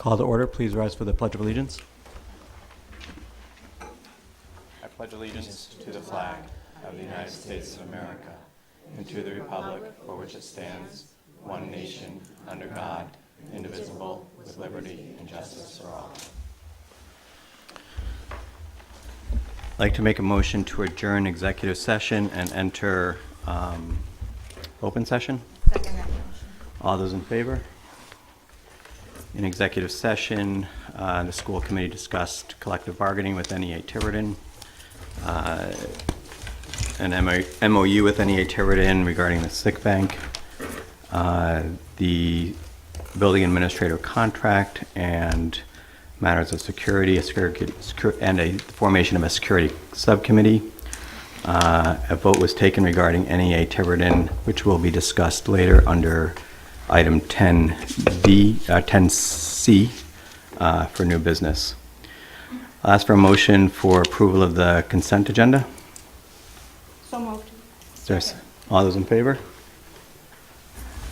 Call to order. Please rise for the Pledge of Allegiance. I pledge allegiance to the flag of the United States of America and to the republic for which it stands, one nation, under God, indivisible, with liberty and justice for all. I'd like to make a motion to adjourn executive session and enter open session. Second that motion. All those in favor? In executive session, the school committee discussed collective bargaining with NEA Tiverton, an MOU with NEA Tiverton regarding the sick bank, the building administrator contract, and matters of security, and a formation of a security subcommittee. A vote was taken regarding NEA Tiverton, which will be discussed later under item 10C for new business. I'll ask for a motion for approval of the consent agenda. So moved. All those in favor?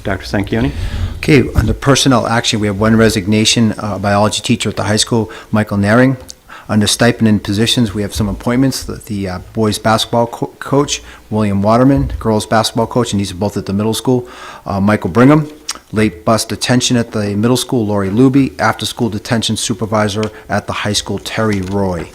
Dr. Sanchioni? Okay, under personnel action, we have one resignation, biology teacher at the high school, Michael Naring. Under stipend and positions, we have some appointments. The boys basketball coach, William Waterman, girls basketball coach, and these are both at the middle school, Michael Brigham. Late bus detention at the middle school, Lori Luby. After school detention supervisor at the high school, Terry Roy.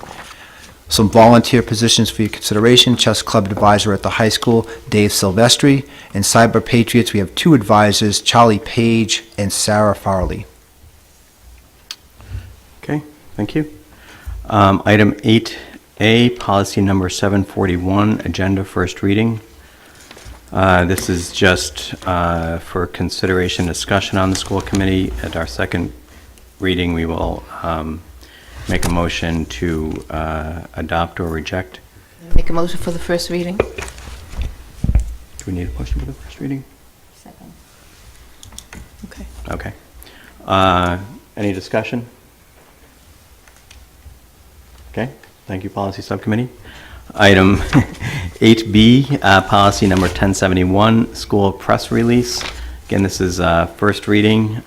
Some volunteer positions for your consideration. Chess club advisor at the high school, Dave Silvestri. And Cyber Patriots, we have two advisors, Charlie Page and Sarah Farley. Okay, thank you. Item 8A, policy number 741, agenda first reading. This is just for consideration discussion on the school committee. At our second reading, we will make a motion to adopt or reject. Make a motion for the first reading. Do we need a motion for the first reading? Second. Okay. Okay. Any discussion? Okay, thank you, Policy Subcommittee. Item 8B, policy number 1071, school press release. Again, this is first reading.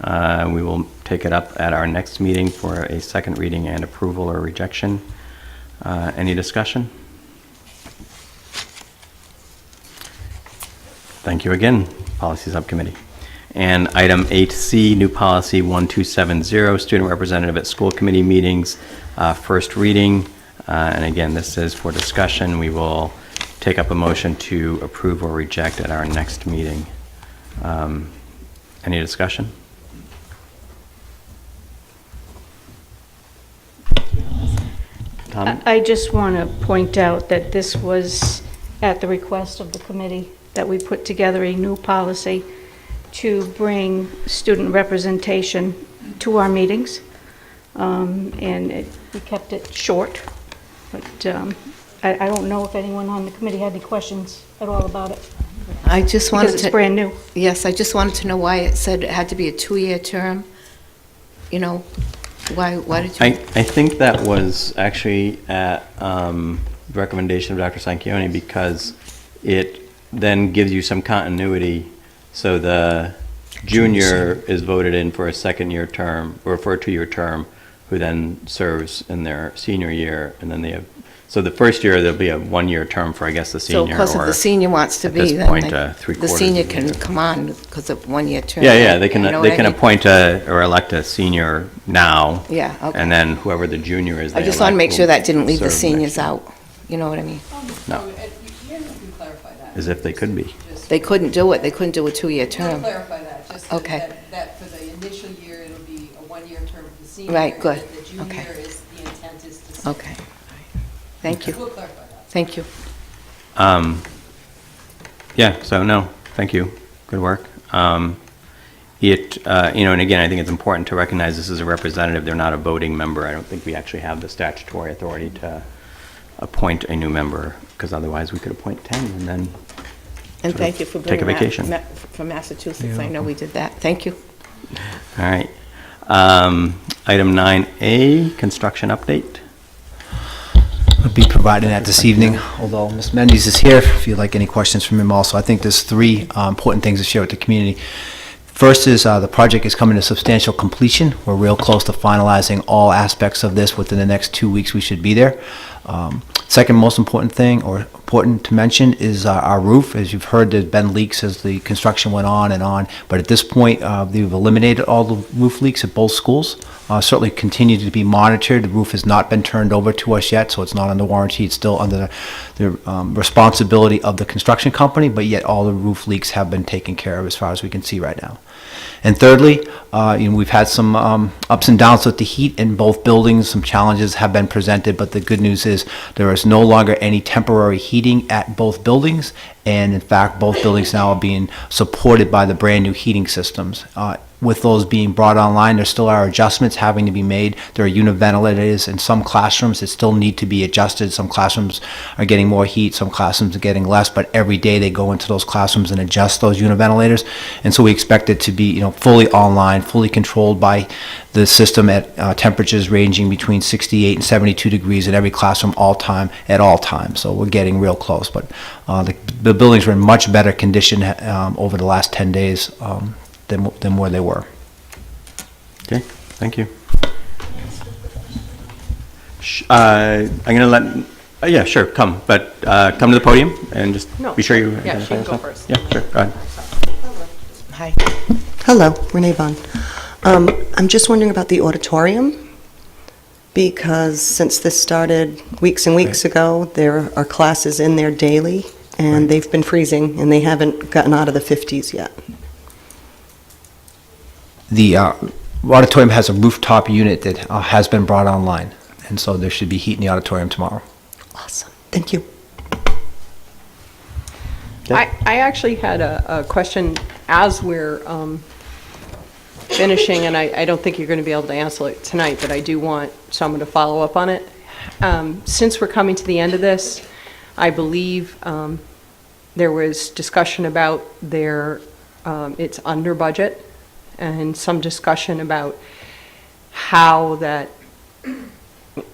We will take it up at our next meeting for a second reading and approval or rejection. Any discussion? Thank you again, Policy Subcommittee. And item 8C, new policy 1270, student representative at school committee meetings, first reading. And again, this is for discussion. We will take up a motion to approve or reject at our next meeting. Any discussion? Tom? I just want to point out that this was at the request of the committee that we put together a new policy to bring student representation to our meetings. And we kept it short, but I don't know if anyone on the committee had any questions at all about it. I just wanted to... Because it's brand new. Yes, I just wanted to know why it said it had to be a 2-year term. You know, why did you... I think that was actually at the recommendation of Dr. Sanchioni, because it then gives you some continuity. So the junior is voted in for a second-year term, or for a 2-year term, who then serves in their senior year, and then they have, so the first year there'll be a 1-year term for, I guess, the senior. So because if the senior wants to at be, this then point, the 3/4 senior of the can year. come on because of 1-year term. Yeah, they can, You know what I mean? appoint or elect a senior now. Yeah, okay. And then whoever the junior is, I they just want to elect make will sure that didn't leave the serve next seniors year. out. You know what I mean? No. You can clarify that. As if they could be. They couldn't do it. They couldn't do a 2-year I'll term. clarify that, just Okay. that for the initial year, it'll be a 1-year term for the senior. Right, good. And the Okay. junior is, the intent is to serve. Okay. Thank you. We'll clarify that. Thank you. Yeah, so no, thank you. Good work. And again, I think it's important to recognize this is a representative. They're not a voting member. I don't think we actually have the statutory authority to appoint a new member, because otherwise we could appoint 10 and then And thank you for take a bringing vacation. that from Massachusetts. I know we did that. Thank you. All right. Item 9A, construction update. I'll be providing that this evening, although Ms. Mendes is here, if you'd like any questions from him also. I think there's three important things to share with the community. First is the project is coming to substantial completion. We're real close to finalizing all aspects of this. Within the next 2 weeks, we should be there. Second most important thing, or important to mention, is our roof. As you've heard, there's been leaks as the construction went on and on, but at this point, they've eliminated all the roof leaks at both schools. Certainly continue to be monitored. The roof has not been turned over to us yet, so it's not under warranty. It's still under the responsibility of the construction company, but yet all the roof leaks have been taken care of as far as we can see right now. And thirdly, we've had some ups and downs with the heat in both buildings. Some challenges have been presented, but the good news is there is no longer any temporary heating at both buildings. And in fact, both buildings now are being supported by the brand new heating systems. With those being brought online, there still are adjustments having to be made. There are unit ventilators in some classrooms that still need to be adjusted. Some classrooms are getting more heat, some classrooms are getting less, but every day they go into those classrooms and adjust those unit ventilators. And so we expect it to be, fully online, fully controlled by the system at temperatures ranging between 68 and 72 degrees in every classroom at all times. So we're getting real close, but the buildings are in much better condition over the last 10 days than where they were. Okay, thank you. I'm going to let, yeah, sure, come, but come to the podium and just be sure you Yeah, she identify can go yourself. first. Yeah, sure, go ahead. Hi. Hello, Renee Bond. I'm just wondering about the auditorium, because since this started weeks and weeks ago, there are classes in there daily, and they've been freezing, and they haven't gotten out of the 50s yet. The auditorium has a rooftop unit that has been brought online, and so there should be heat in the auditorium tomorrow. Awesome, thank you. I actually had a question as we're finishing, and I don't think you're going to be able to answer it tonight, but I do want someone to follow up on it. Since we're coming to the end of this, I believe there was discussion about it's under budget, and some discussion about how that,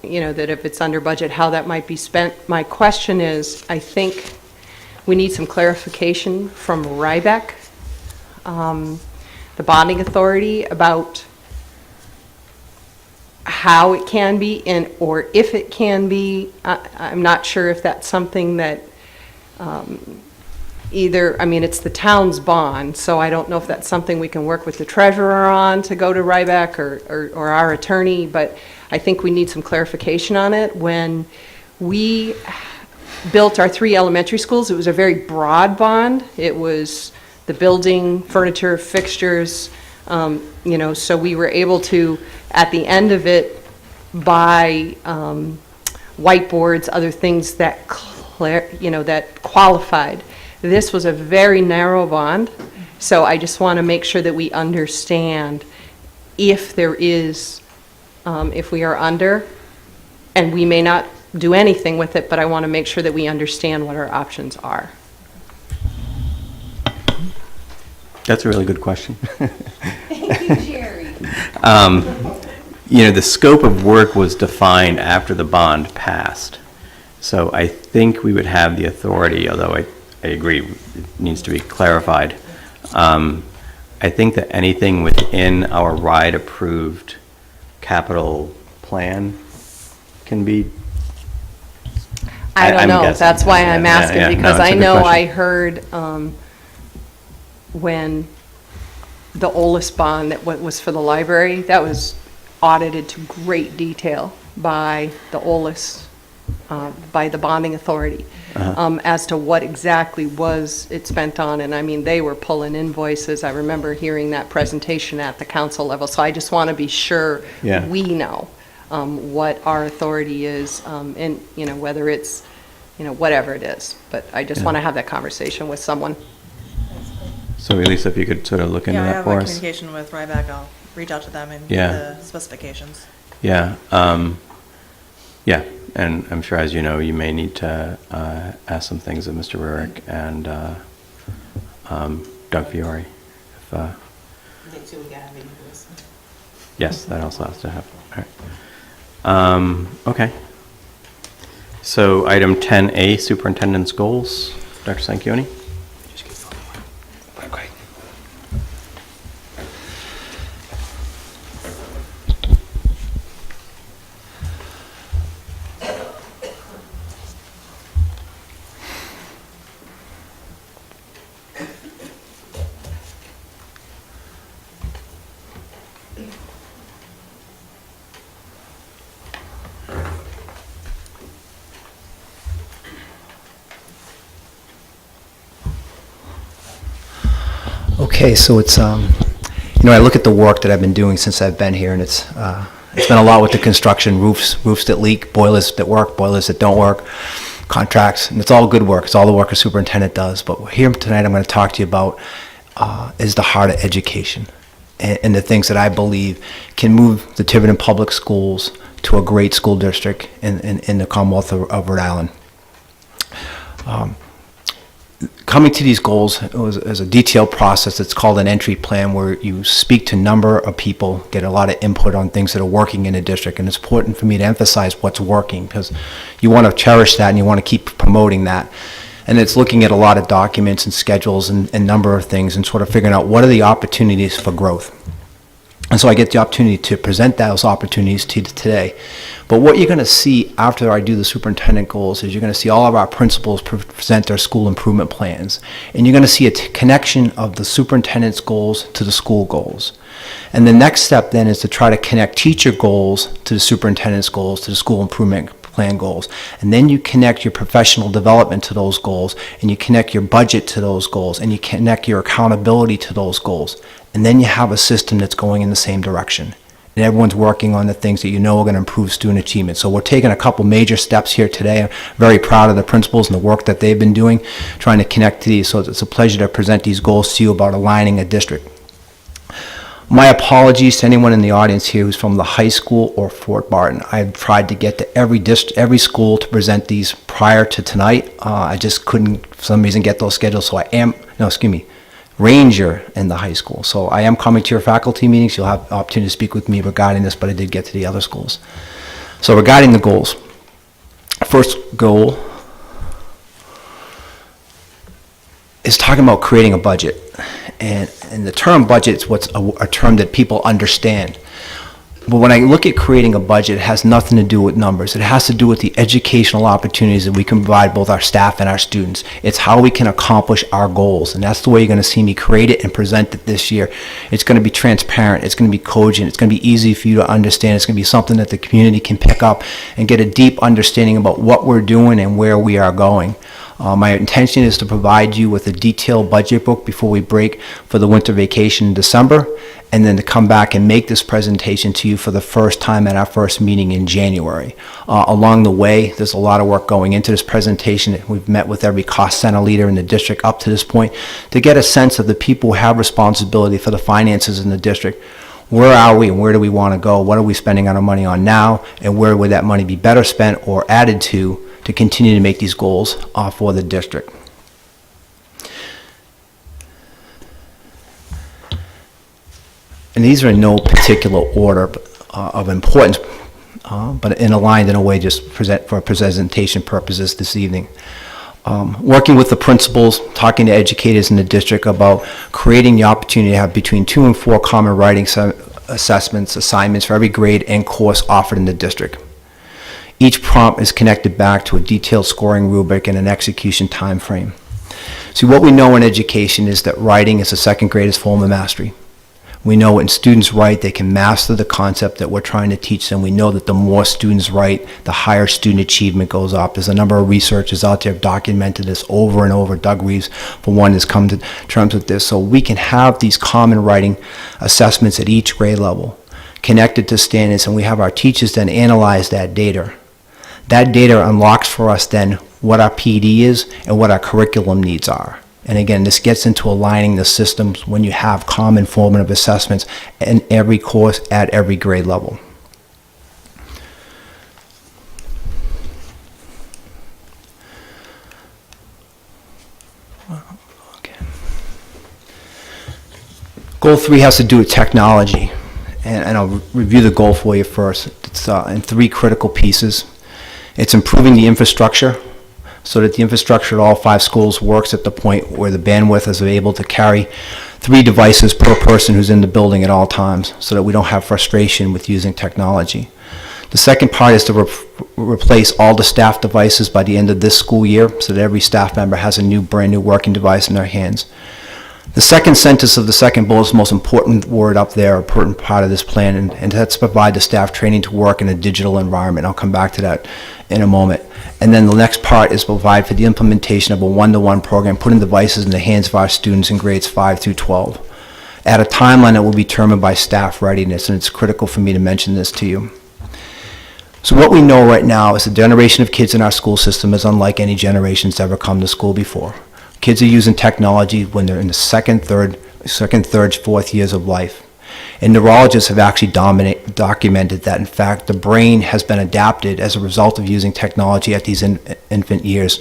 that if it's under budget, how that might be spent. My question is, I think we need some clarification from Rybeck, the bonding authority, about how it can be or if it can be. I'm not sure if that's something that it's the town's bond, so I don't know if that's something we can work with the treasurer on to go to Rybeck or our attorney, but I think we need some clarification on it. When we built our 3 elementary schools, it was a very broad bond. It was the building, furniture, fixtures, so we were able to, at the end of it, buy whiteboards, other things that that qualified. This was a very narrow bond, so I just want to make sure that we understand if there is, if we are under, and we may not do anything with it, but I want to make sure that we understand what our options are. That's a really good question. Thank you, Jerry. The scope of work was defined after the bond passed. So I think we would have the authority, although I agree, it needs to be clarified. I think that anything within our RIDE-approved capital plan can be. I don't I'm know. guessing. That's why I'm asking, Yeah. because No, it's I a good know question. I heard when the OLIS bond that was for the library, that was audited to great detail by the OLIS, by the bonding authority, as to what exactly was it spent on. And I mean, they were pulling invoices. I remember hearing that presentation at the council level. So I just want to be sure we know what our authority is, and whether it's whatever it is. But I just want to have that conversation with someone. So Elisa, if you could sort of look into Yeah, I that have for a us. communication with Ryback. I'll reach out to them and Yeah. get the specifications. Yeah, yeah, and I'm sure, as you know, you may need to ask some things of Mr. Rurick and Doug Fiore. Yes, that also has to happen. All right. Okay. So item 10A, superintendent's goals. Dr. Sanquioni? Okay, so it's, I look at the work that I've been doing since I've been here, and it's been a lot with the construction, roofs that leak, boilers that work, boilers that don't work, contracts, and it's all good work. It's all the work a superintendent does. But here tonight I'm going to talk to you about is the heart of education and the things that I believe can move the Tiverton Public Schools to a great school district in the Commonwealth of Rhode Island. Coming to these goals is a detailed process. It's called an entry plan, where you speak to a number of people, get a lot of input on things that are working in the district. And it's important for me to emphasize what's working, because you want to cherish that and you want to keep promoting that. And it's looking at a lot of documents and schedules and number of things and sort of figuring out what are the opportunities for growth. And so I get the opportunity to present those opportunities to you today. But what you're going to see after I do the superintendent goals is you're going to see all of our principals present their school improvement plans. And you're going to see a connection of the superintendent's goals to the school goals. And the next step then is to try to connect teacher goals to the superintendent's goals, to the school improvement plan goals. And then you connect your professional development to those goals, and you connect your budget to those goals, and you connect your accountability to those goals. And then you have a system that's going in the same direction. And everyone's working on the things that you know are going to improve student achievement. So we're taking a couple major steps here today. I'm very proud of the principals and the work that they've been doing, trying to connect to these. So it's a pleasure to present these goals to you about aligning a district. My apologies to anyone in the audience here who's from the high school or Fort Barton. I've tried to get to every school to present these prior to tonight. I just couldn't, for some reason, get those schedules. So Ranger in the high school. So I am coming to your faculty meetings. You'll have the opportunity to speak with me regarding this, but I did get to the other schools. So regarding the goals, first goal is talking about creating a budget. And the term budget is what's a term that people understand. But when I look at creating a budget, it has nothing to do with numbers. It has to do with the educational opportunities that we can provide both our staff and our students. It's how we can accomplish our goals. And that's the way you're going to see me create it and present it this year. It's going to be transparent. It's going to be cogent. It's going to be easy for you to understand. It's going to be something that the community can pick up and get a deep understanding about what we're doing and where we are going. My intention is to provide you with a detailed budget book before we break for the winter vacation in December, and then to come back and make this presentation to you for the first time at our first meeting in January. Along the way, there's a lot of work going into this presentation. We've met with every cost center leader in the district up to this point to get a sense of the people who have responsibility for the finances in the district. Where are we and where do we want to go? What are we spending our money on now, and where would that money be better spent or added to continue to make these goals for the district. And these are in no particular order of importance, but aligned in a way just for presentation purposes this evening. Working with the principals, talking to educators in the district about creating the opportunity to have between 2 and 4 common writing assignments for every grade and course offered in the district. Each prompt is connected back to a detailed scoring rubric and an execution time frame. See, what we know in education is that writing is the second greatest form of mastery. We know when students write, they can master the concept that we're trying to teach them. We know that the more students write, the higher student achievement goes up. There's a number of researchers out there have documented this over and over. Doug Reeves, for one, has come to terms with this. So we can have these common writing assessments at each grade level connected to standards, and we have our teachers then analyze that data. That data unlocks for us then what our PD is and what our curriculum needs are. And again, this gets into aligning the systems when you have common formative assessments in every course at every grade level. Okay. Goal 3 has to do with technology. And I'll review the goal for you first. It's in 3 critical pieces. It's improving the infrastructure so that the infrastructure at all 5 schools works at the point where the bandwidth is able to carry 3 devices per person who's in the building at all times, so that we don't have frustration with using technology. The second part is to replace all the staff devices by the end of this school year, so that every staff member has a brand new working device in their hands. The second sentence of the second bullet is the most important word up there, important part of this plan, and that's provide the staff training to work in a digital environment. I'll come back to that in a moment. And then the next part is provide for the implementation of a one-to-one program, putting devices in the hands of our students in grades 5 through 12. At a timeline that will be determined by staff readiness, and it's critical for me to mention this to you. So what we know right now is the generation of kids in our school system is unlike any generations ever come to school before. Kids are using technology when they're in the second, third, fourth years of life. And neurologists have actually documented that, in fact, the brain has been adapted as a result of using technology at these infant years.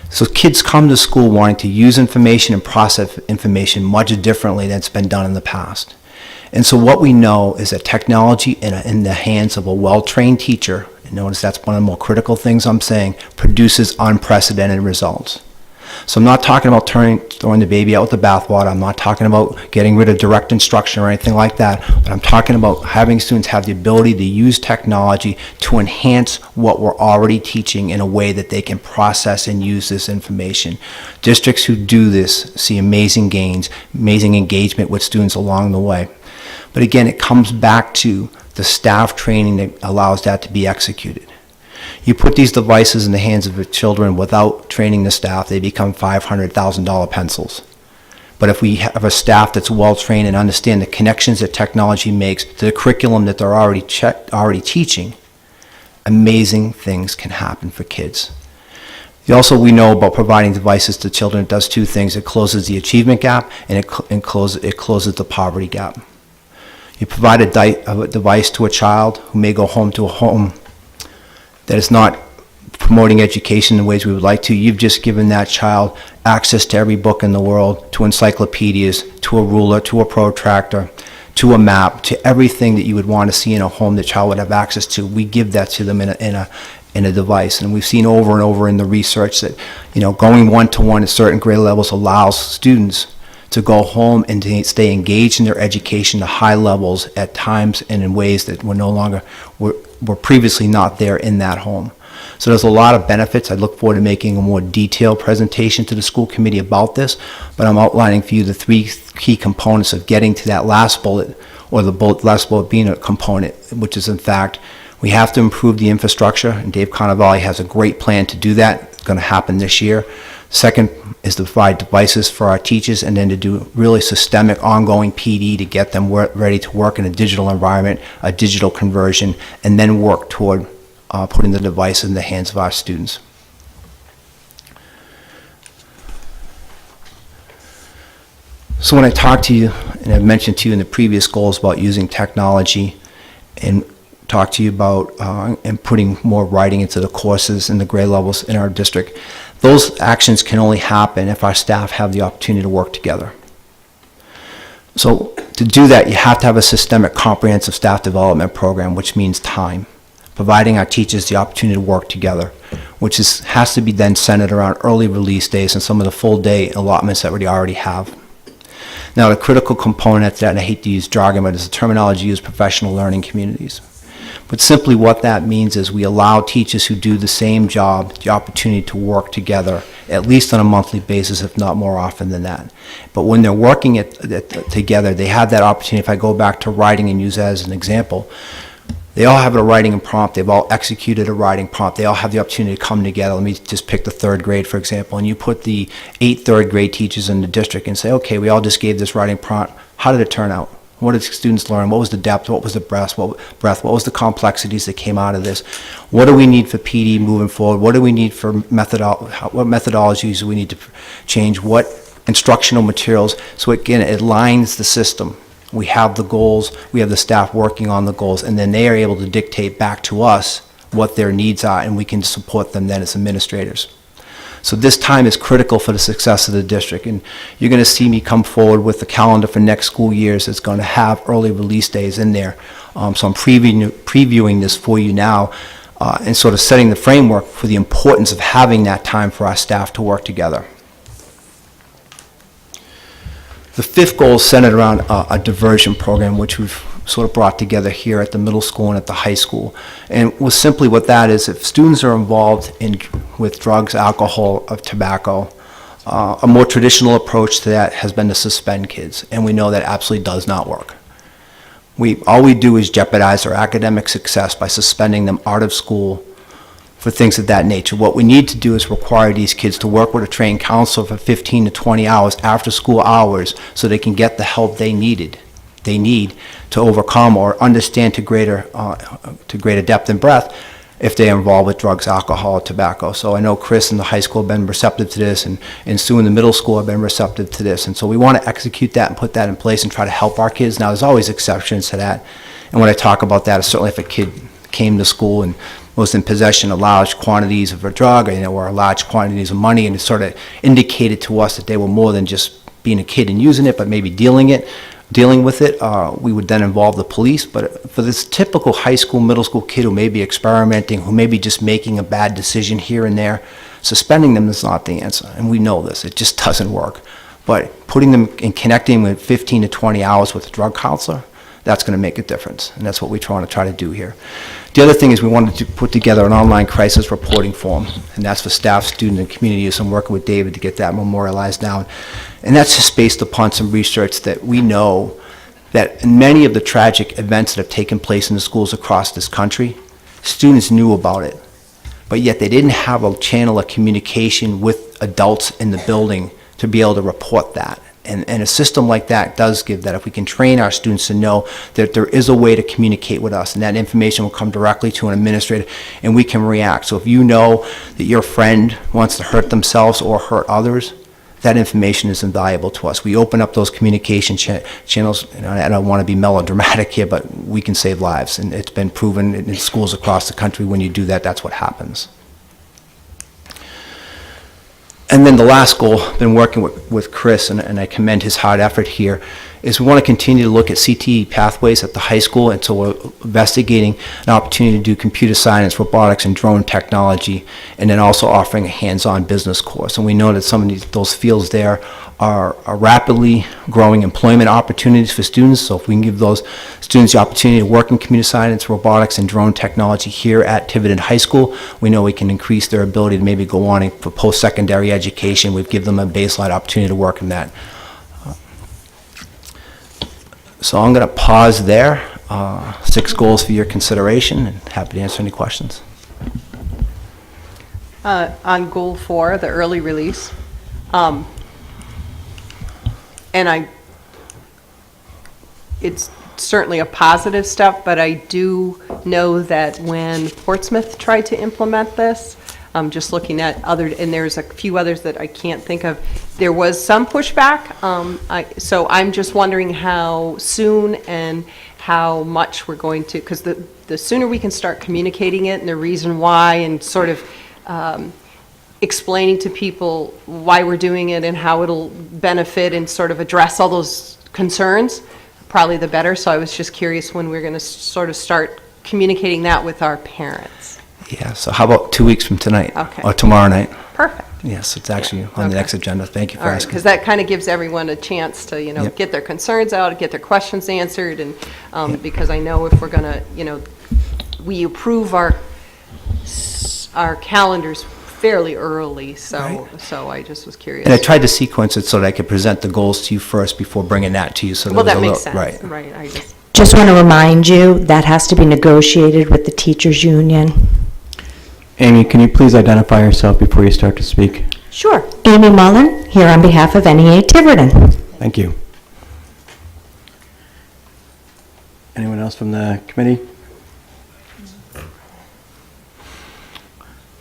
So kids come to school wanting to use information and process information much differently than it's been done in the past. And so what we know is that technology in the hands of a well-trained teacher, and notice that's one of the more critical things I'm saying, produces unprecedented results. So I'm not talking about throwing the baby out with the bathwater. I'm not talking about getting rid of direct instruction or anything like that. But I'm talking about having students have the ability to use technology to enhance what we're already teaching in a way that they can process and use this information. Districts who do this see amazing gains, amazing engagement with students along the way. But again, it comes back to the staff training that allows that to be executed. You put these devices in the hands of the children without training the staff, they become $500,000 pencils. But if we have a staff that's well-trained and understand the connections that technology makes to the curriculum that they're already teaching, amazing things can happen for kids. Also, we know about providing devices to children. It does two things. It closes the achievement gap, and it closes the poverty gap. You provide a device to a child who may go home to a home that is not promoting education in ways we would like to. You've just given that child access to every book in the world, to encyclopedias, to a ruler, to a protractor, to a map, to everything that you would want to see in a home the child would have access to. We give that to them in a device. And we've seen over and over in the research that, going one-to-one at certain grade levels allows students to go home and to stay engaged in their education to high levels at times and in ways that were previously not there in that home. So there's a lot of benefits. I look forward to making a more detailed presentation to the school committee about this, but I'm outlining for you the three key components of getting to that last bullet, or the last bullet being a component, which is in fact, we have to improve the infrastructure, and Dave Cannavale has a great plan to do that. It's going to happen this year. Second is to provide devices for our teachers, and then to do really systemic ongoing PD to get them ready to work in a digital environment, a digital conversion, and then work toward putting the device in the hands of our students. So when I talk to you, and I've mentioned to you in the previous goals about using technology, and talk to you about and putting more writing into the courses and the grade levels in our district, those actions can only happen if our staff have the opportunity to work together. So to do that, you have to have a systemic, comprehensive staff development program, which means time. Providing our teachers the opportunity to work together, which has to be then centered around early release days and some of the full day allotments that we already have. Now, the critical component to that, and I hate to use jargon, but it's the terminology used, professional learning communities. But simply what that means is we allow teachers who do the same job the opportunity to work together, at least on a monthly basis, if not more often than that. But when they're working together, they have that opportunity. If I go back to writing and use that as an example, they all have a writing prompt. They've all executed a writing prompt. They all have the opportunity to come together. Let me just pick the third grade, for example. And you put the 8 third grade teachers in the district and say, okay, we all just gave this writing prompt. How did it turn out? What did students learn? What was the depth? What was the breadth? What was the complexities that came out of this? What do we need for PD moving forward? What do we need for what methodologies do we need to change? What instructional materials? So again, it lines the system. We have the goals, we have the staff working on the goals, and then they are able to dictate back to us what their needs are, and we can support them then as administrators. So this time is critical for the success of the district, and you're going to see me come forward with the calendar for next school years that's going to have early release days in there. So I'm previewing this for you now and sort of setting the framework for the importance of having that time for our staff to work together. The fifth goal is centered around a diversion program, which we've sort of brought together here at the middle school and at the high school. And was simply what that is, if students are involved with drugs, alcohol, or tobacco, a more traditional approach to that has been to suspend kids, and we know that absolutely does not work. All we do is jeopardize their academic success by suspending them out of school for things of that nature. What we need to do is require these kids to work with a trained counselor for 15 to 20 hours after school hours so they can get the help they need to overcome or understand to greater depth and breadth if they're involved with drugs, alcohol, or tobacco. So I know Chris in the high school have been receptive to this, and Sue in the middle school have been receptive to this. And so we want to execute that and put that in place and try to help our kids. Now, there's always exceptions to that. And when I talk about that, certainly if a kid came to school and was in possession of large quantities of a drug, or large quantities of money, and it sort of indicated to us that they were more than just being a kid and using it, but maybe dealing with it, we would then involve the police. But for this typical high school, middle school kid who may be experimenting, who may be just making a bad decision here and there, suspending them is not the answer. And we know this. It just doesn't work. But putting them and connecting with 15 to 20 hours with a drug counselor, that's going to make a difference. And that's what we're trying to do here. The other thing is we wanted to put together an online crisis reporting form, and that's for staff, student, and community use. I'm working with David to get that memorialized now. And that's just based upon some research that we know that in many of the tragic events that have taken place in the schools across this country, students knew about it, but yet they didn't have a channel of communication with adults in the building to be able to report that. And a system like that does give that. If we can train our students to know that there is a way to communicate with us, and that information will come directly to an administrator, and we can react. So if you know that your friend wants to hurt themselves or hurt others, that information is invaluable to us. We open up those communication channels, and I don't want to be melodramatic here, but we can save lives. And it's been proven in schools across the country, when you do that, that's what happens. And then the last goal, been working with Chris, and I commend his hard effort here, is we want to continue to look at CTE pathways at the high school, and so we're investigating an opportunity to do computer science, robotics, and drone technology, and then also offering a hands-on business course. And we know that some of those fields there are rapidly growing employment opportunities for students, so if we can give those students the opportunity to work in computer science, robotics, and drone technology here at Tiverton High School, we know we can increase their ability to maybe go on for post-secondary education. We've given them a baseline opportunity to work in that. So I'm going to pause there. 6 goals for your consideration, and happy to answer any questions. On goal 4, the early release, and it's certainly a positive step, but I do know that when Portsmouth tried to implement this, just looking at and there's a few others that I can't think of, there was some pushback. So I'm just wondering how soon and how much we're going to, because the sooner we can start communicating it and the reason why, and sort of explaining to people why we're doing it and how it'll benefit and sort of address all those concerns, probably the better. So I was just curious when we're going to sort of start communicating that with our parents. Yeah, so how about 2 weeks from tonight? Okay. Or tomorrow night? Perfect. Yes, it's actually on the next agenda. Thank you for All right, asking. because that kind of gives everyone a chance to, Yep. get their concerns out, get their questions answered, and because I know if we're going to, we approve our calendars fairly early, so I just was curious. And I tried to sequence it so that I could present the goals to you first before bringing that to you. So Well, there that was a makes little- sense. Right. I Just want to remind you, that has to be negotiated with the teachers' union. Amy, can you please identify yourself before you start to speak? Sure. Amy Mullen, here on behalf of NEA Tiverton. Thank you. Anyone else from the committee?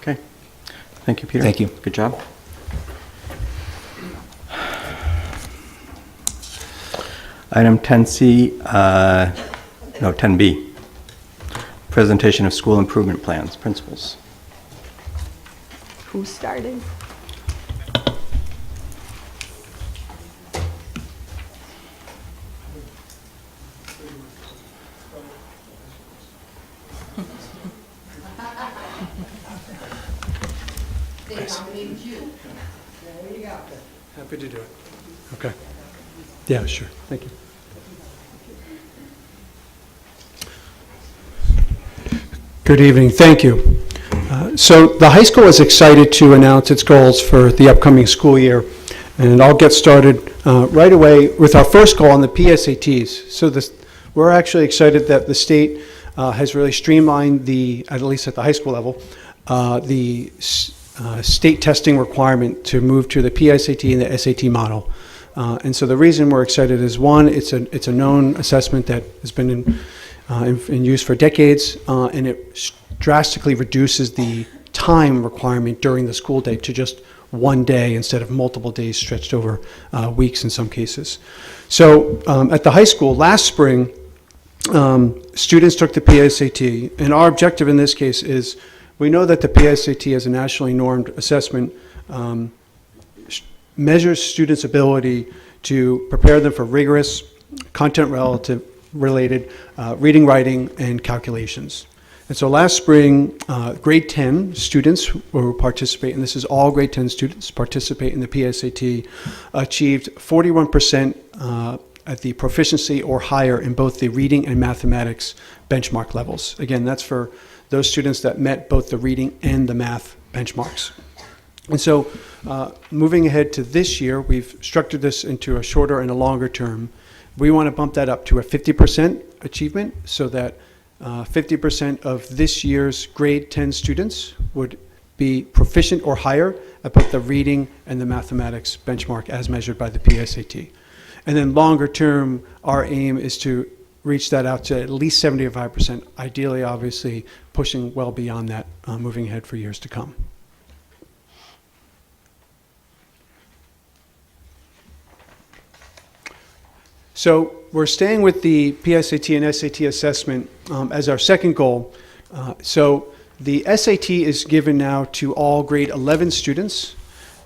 Okay. Thank you, Peter. Thank you. Good job. Item 10C, no, 10B. Presentation of school improvement plans, principals. Who started? Happy to do it. Okay. Yeah, sure. Thank you. Good evening. Thank you. So the high school is excited to announce its goals for the upcoming school year, and I'll get started right away with our first goal on the PSATs. So we're actually excited that the state has really streamlined at least at the high school level, state testing requirement to move to the PSAT and the SAT model. And so the reason we're excited is, one, it's a known assessment that has been in use for decades, and it drastically reduces the time requirement during the school day to just one day instead of multiple days stretched over weeks in some cases. So at the high school last spring, students took the PSAT, and our objective in this case is, we know that the PSAT as a nationally normed assessment measures students' ability to prepare them for rigorous, content-related reading, writing, and calculations. And so last spring, grade 10 students who participate, and this is all grade 10 students participate in the PSAT, achieved 41% at the proficiency or higher in both the reading and mathematics benchmark levels. Again, that's for those students that met both the reading and the math benchmarks. And so moving ahead to this year, we've structured this into a shorter and a longer term. We want to bump that up to a 50% achievement, so that 50% of this year's grade 10 students would be proficient or higher at both the reading and the mathematics benchmark as measured by the PSAT. And then longer term, our aim is to reach that out to at least 75%, ideally, obviously, pushing well beyond that, moving ahead for years to come. So we're staying with the PSAT and SAT assessment as our second goal. So the SAT is given now to all grade 11 students.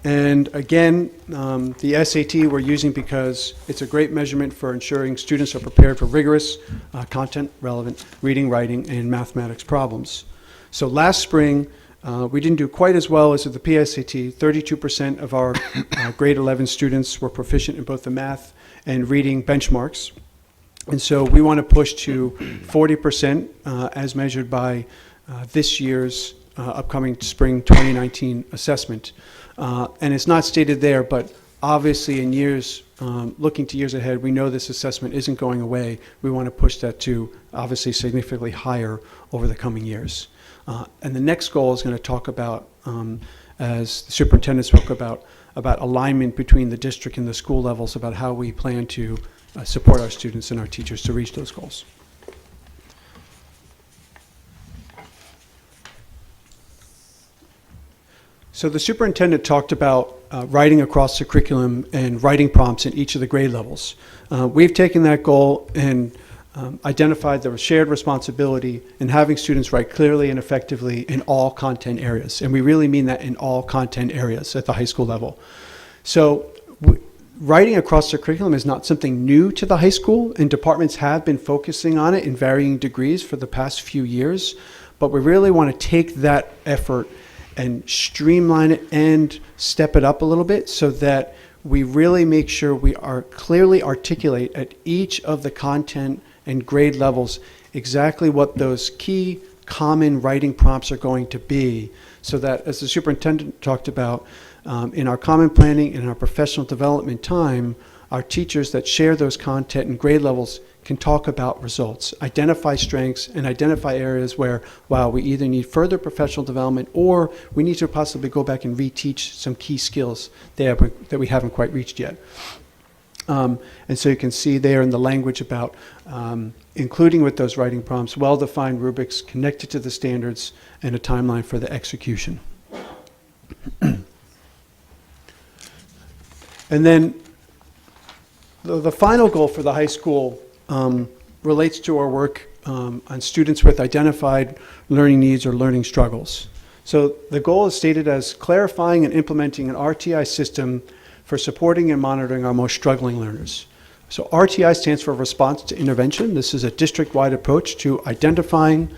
And again, the SAT we're using because it's a great measurement for ensuring students are prepared for rigorous, content-relevant reading, writing, and mathematics problems. So last spring, we didn't do quite as well as at the PSAT. 32% of our grade 11 students were proficient in both the math and reading benchmarks. And so we want to push to 40% as measured by this year's upcoming spring 2019 assessment. And it's not stated there, but obviously in years, looking to years ahead, we know this assessment isn't going away. We want to push that to obviously significantly higher over the coming years. And the next goal is going to talk about, as the superintendent spoke about alignment between the district and the school levels, about how we plan to support our students and our teachers to reach those goals. So the superintendent talked about writing across the curriculum and writing prompts in each of the grade levels. We've taken that goal and identified the shared responsibility in having students write clearly and effectively in all content areas. And we really mean that in all content areas at the high school level. So writing across the curriculum is not something new to the high school, and departments have been focusing on it in varying degrees for the past few years. But we really want to take that effort and streamline it and step it up a little bit, so that we really make sure we are clearly articulate at each of the content and grade levels exactly what those key common writing prompts are going to be, so that, as the superintendent talked about, in our common planning and in our professional development time, our teachers that share those content and grade levels can talk about results, identify strengths, and identify areas where, wow, we either need further professional development or we need to possibly go back and reteach some key skills there that we haven't quite reached yet. And so you can see there in the language about including with those writing prompts well-defined rubrics connected to the standards and a timeline for the execution. And then the final goal for the high school relates to our work on students with identified learning needs or learning struggles. So the goal is stated as clarifying and implementing an RTI system for supporting and monitoring our most struggling learners. So RTI stands for Response to Intervention. This is a district-wide approach to identifying,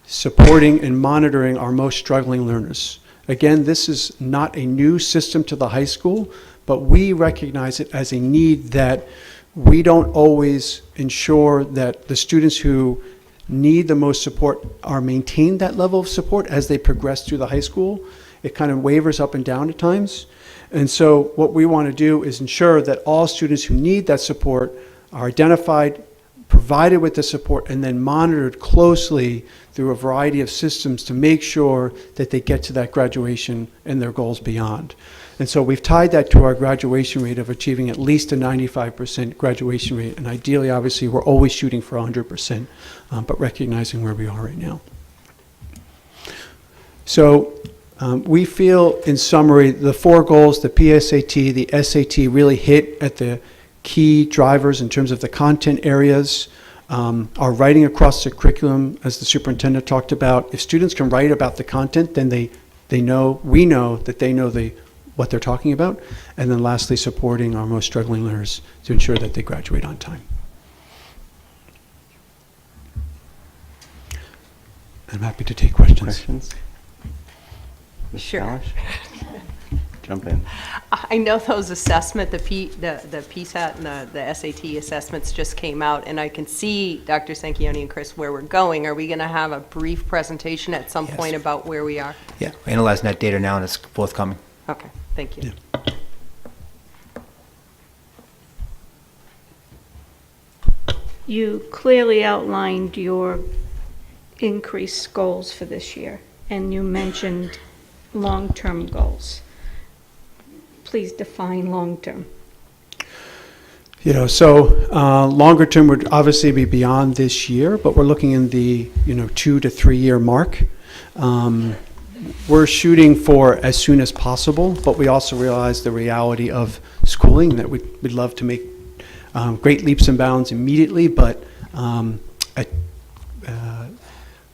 supporting, and monitoring our most struggling learners. Again, this is not a new system to the high school, but we recognize it as a need that we don't always ensure that the students who need the most support are maintained that level of support as they progress through the high school. It kind of wavers up and down at times. And so what we want to do is ensure that all students who need that support are identified, provided with the support, and then monitored closely through a variety of systems to make sure that they get to that graduation and their goals beyond. And so we've tied that to our graduation rate of achieving at least a 95% graduation rate. And ideally, obviously, we're always shooting for 100%, but recognizing where we are right now. So we feel, in summary, the 4 goals, the PSAT, the SAT, really hit at the key drivers in terms of the content areas. Our writing across the curriculum, as the superintendent talked about, if students can write about the content, then we know that they know what they're talking about. And then lastly, supporting our most struggling learners to ensure that they graduate on time. I'm happy to take questions. Questions? Ms. Sure. Balish? Jump in. I know those assessment, the PSAT and the SAT assessments just came out, and I can see, Dr. Sanquioni and Chris, where we're going. Are we going to have a brief presentation at some point about where we are? Yeah, we're analyzing that data now, and it's forthcoming. Okay, thank you. Yeah. You clearly outlined your increased goals for this year, and you mentioned long-term goals. Please define long-term. Longer term would obviously be beyond this year, but we're looking in the 2 to 3 year mark. We're shooting for as soon as possible, but we also realize the reality of schooling, that we'd love to make great leaps and bounds immediately, but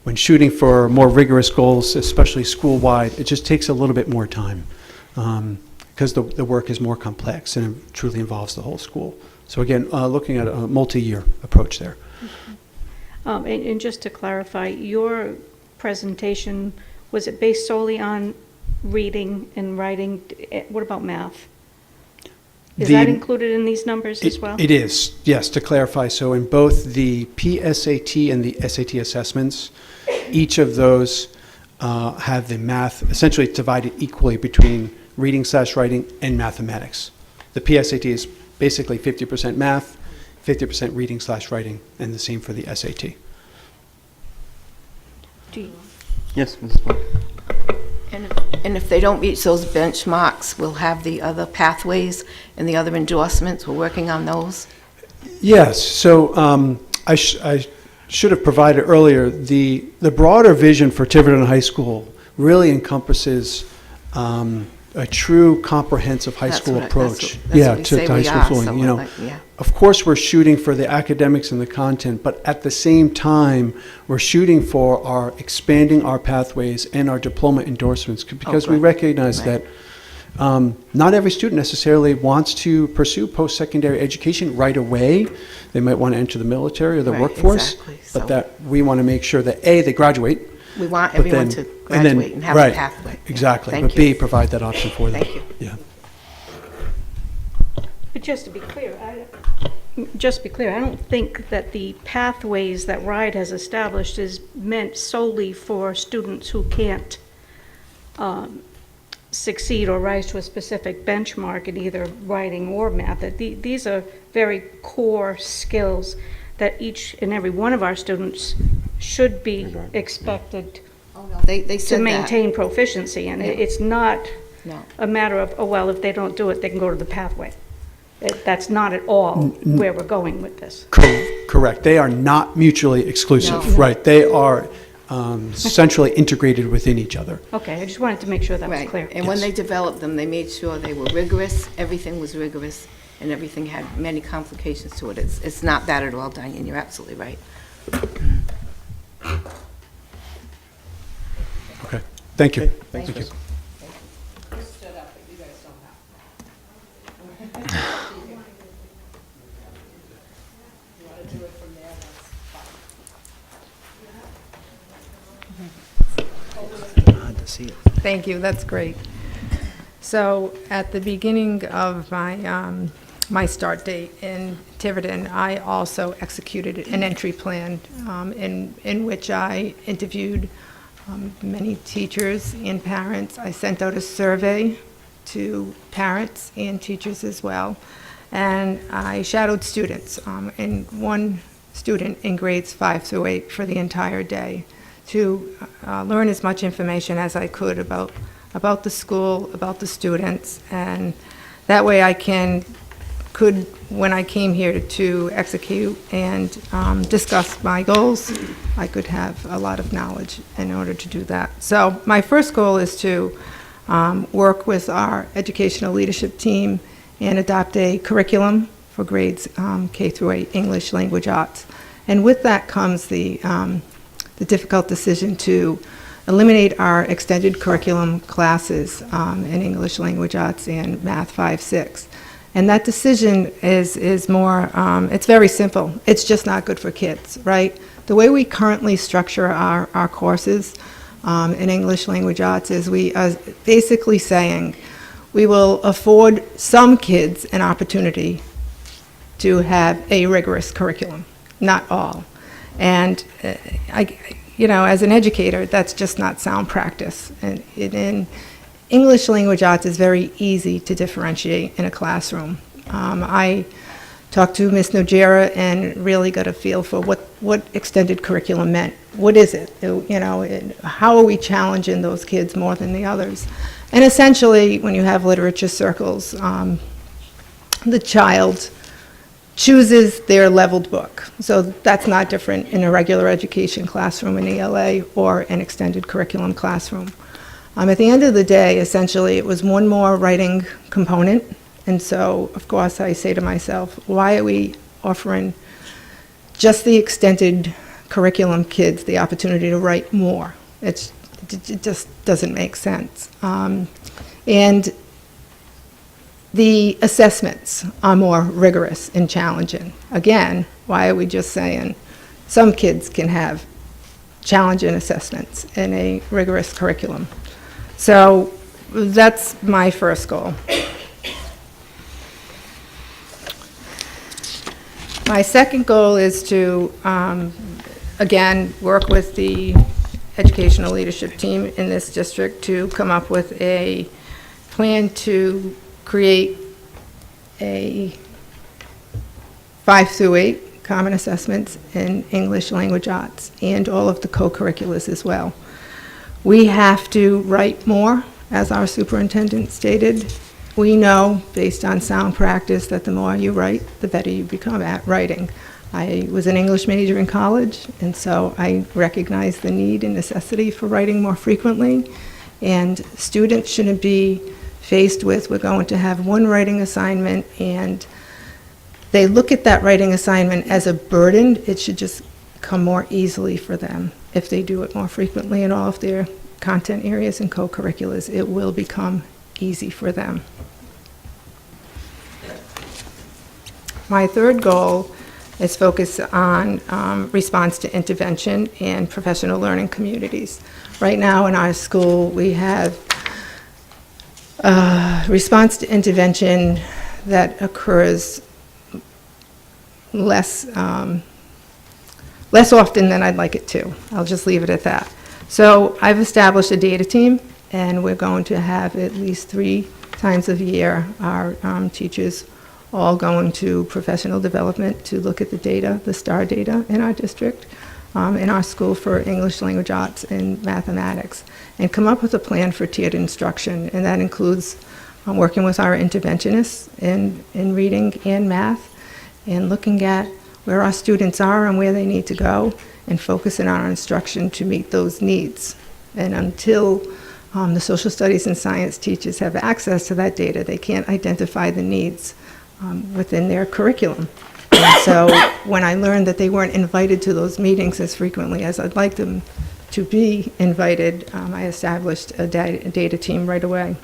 when shooting for more rigorous goals, especially school-wide, it just takes a little bit more time because the work is more complex and it truly involves the whole school. So again, looking at a multi-year approach there. And just to clarify, your presentation, was it based solely on reading and writing? What about math? Is that included in these numbers as well? It is, yes, to clarify. So in both the PSAT and the SAT assessments, each of those have the math essentially divided equally between reading/writing and mathematics. The PSAT is basically 50% math, 50% reading/writing, and the same for the SAT. Yes, Mrs. Black. And if they don't reach those benchmarks, we'll have the other pathways and the other endorsements. We're working on those. Yes, so I should have provided earlier, the broader vision for Tiverton High School really encompasses a true comprehensive high school approach. To high school schooling. Of course, we're shooting for the academics and the content, but at the same time, we're shooting for expanding our pathways and our diploma endorsements because we recognize that not every student necessarily wants to pursue post-secondary education right away. They might want to enter the military or the workforce, but that we want to make sure that A, they graduate. We want everyone to graduate and have a pathway. Exactly, but B, provide that option for them. Thank you. Yeah. But just to be clear, I don't think that the pathways that RIDE has established is meant solely for students who can't succeed or rise to a specific benchmark in either writing or math. That these are very core skills that each and every one of our students should be expected They said to maintain proficiency in. It's not a matter of, oh, well, if they don't do it, they can go to the pathway. That's not at all where we're going with this. Correct. They are not mutually exclusive, No. right? They are centrally integrated within each other. Okay, I just wanted to make sure that was clear. And when they developed them, they made sure they were rigorous. Everything was rigorous, and everything had many complications to it. It's not that at all, Diane. You're absolutely right. Okay. Thank you. Thank you. Chris stood up, but you guys don't have. You want to do it from there, that's fine. Hard to see it. Thank you, that's great. So at the beginning of my start date in Tiverton, I also executed an entry plan in which I interviewed many teachers and parents. I sent out a survey to parents and teachers as well, and I shadowed students. And one student in grades 5 through 8 for the entire day to learn as much information as I could about the school, about the students, and that way I could, when I came here to execute and discuss my goals, I could have a lot of knowledge in order to do that. So my first goal is to work with our educational leadership team and adopt a curriculum for grades K through 8 English language arts. And with that comes the difficult decision to eliminate our extended curriculum classes in English language arts and math 5-6. And that decision is more, it's very simple. It's just not good for kids, right? The way we currently structure our courses in English language arts is we are basically saying we will afford some kids an opportunity to have a rigorous curriculum, not all. And as an educator, that's just not sound practice. And in English language arts is very easy to differentiate in a classroom. I talked to Ms. Nojera and really got a feel for what extended curriculum meant. What is it? How are we challenging those kids more than the others? And essentially, when you have literature circles, the child chooses their leveled book. So that's not different in a regular education classroom in ELA or an extended curriculum classroom. At the end of the day, essentially, it was one more writing component. And so, of course, I say to myself, why are we offering just the extended curriculum kids the opportunity to write more? It just doesn't make sense. And the assessments are more rigorous and challenging. Again, why are we just saying some kids can have challenging assessments in a rigorous curriculum? So that's my first goal. My second goal is to, again, work with the educational leadership team in this district to come up with a plan to create a 5 through 8 common assessments in English language arts and all of the co-curriculars as well. We have to write more, as our superintendent stated. We know, based on sound practice, that the more you write, the better you become at writing. I was an English major in college, and so I recognize the need and necessity for writing more frequently. And students shouldn't be faced with, we're going to have one writing assignment, and they look at that writing assignment as a burden. It should just come more easily for them. If they do it more frequently in all of their content areas and co-curriculars, it will become easy for them. My third goal is focus on response to intervention and professional learning communities. Right now in our school, we have response to intervention that occurs less often than I'd like it to. I'll just leave it at that. So I've established a data team, and we're going to have at least 3 times a year our teachers all going to professional development to look at the data, the STAR data in our district, in our school for English language arts and mathematics, and come up with a plan for tiered instruction. And that includes working with our interventionists in reading and math, and looking at where our students are and where they need to go, and focusing on our instruction to meet those needs. And until the social studies and science teachers have access to that data, they can't identify the needs within their curriculum. And so when I learned that they weren't invited to those meetings as frequently as I'd like them to be invited, I established a data team right away.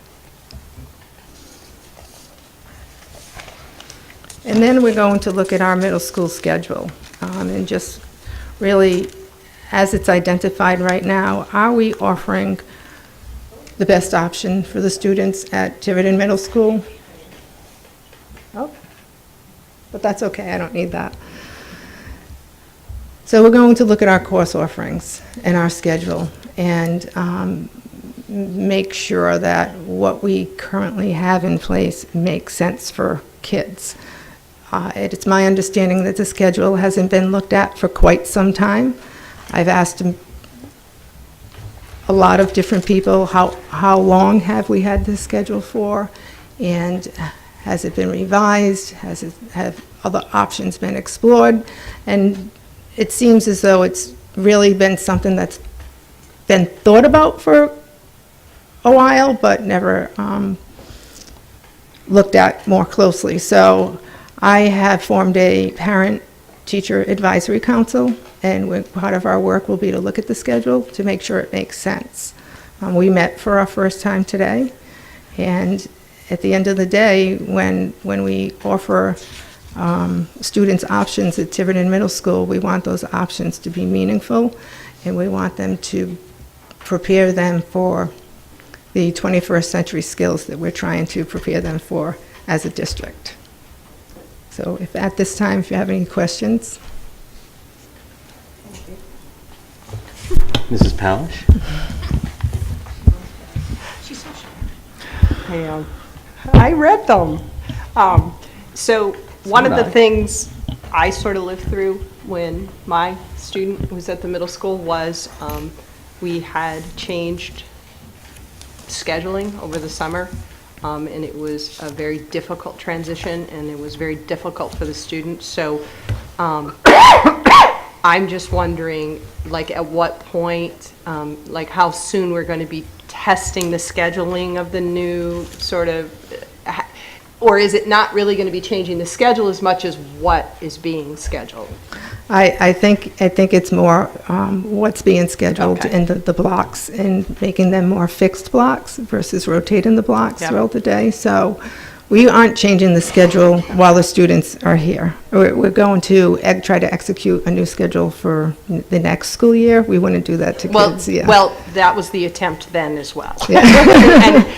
And then we're going to look at our middle school schedule and just really, as it's identified right now, are we offering the best option for the students at Tiverton Middle School? Oh, but that's okay, I don't need that. So we're going to look at our course offerings and our schedule and make sure that what we currently have in place makes sense for kids. It's my understanding that the schedule hasn't been looked at for quite some time. I've asked a lot of different people, how long have we had this schedule for? And has it been revised? Have other options been explored? And it seems as though it's really been something that's been thought about for a while, but never looked at more closely. So I have formed a parent-teacher advisory council, and part of our work will be to look at the schedule to make sure it makes sense. We met for our first time today, and at the end of the day, when we offer students options at Tiverton Middle School, we want those options to be meaningful, and we want them to prepare them for the 21st century skills that we're trying to prepare them for as a district. So if at this time, if you have any questions. Mrs. Palish? I read them. So one of the did I. things I sort of lived through when my student was at the middle school was we had changed scheduling over the summer, and it was a very difficult transition, and it was very difficult for the students. So I'm just wondering, like, at what point, like, how soon we're going to be testing the scheduling of the new sort of, or is it not really going to be changing the schedule as much as what is being scheduled? I think it's more what's being scheduled Okay. in the blocks and making them more fixed blocks versus rotating the blocks Yep. throughout the day. So we aren't changing the schedule while the students are here. We're going to try to execute a new schedule for the next school year. We wouldn't do that to kids, yeah. Well, that was the attempt then as well. Yeah.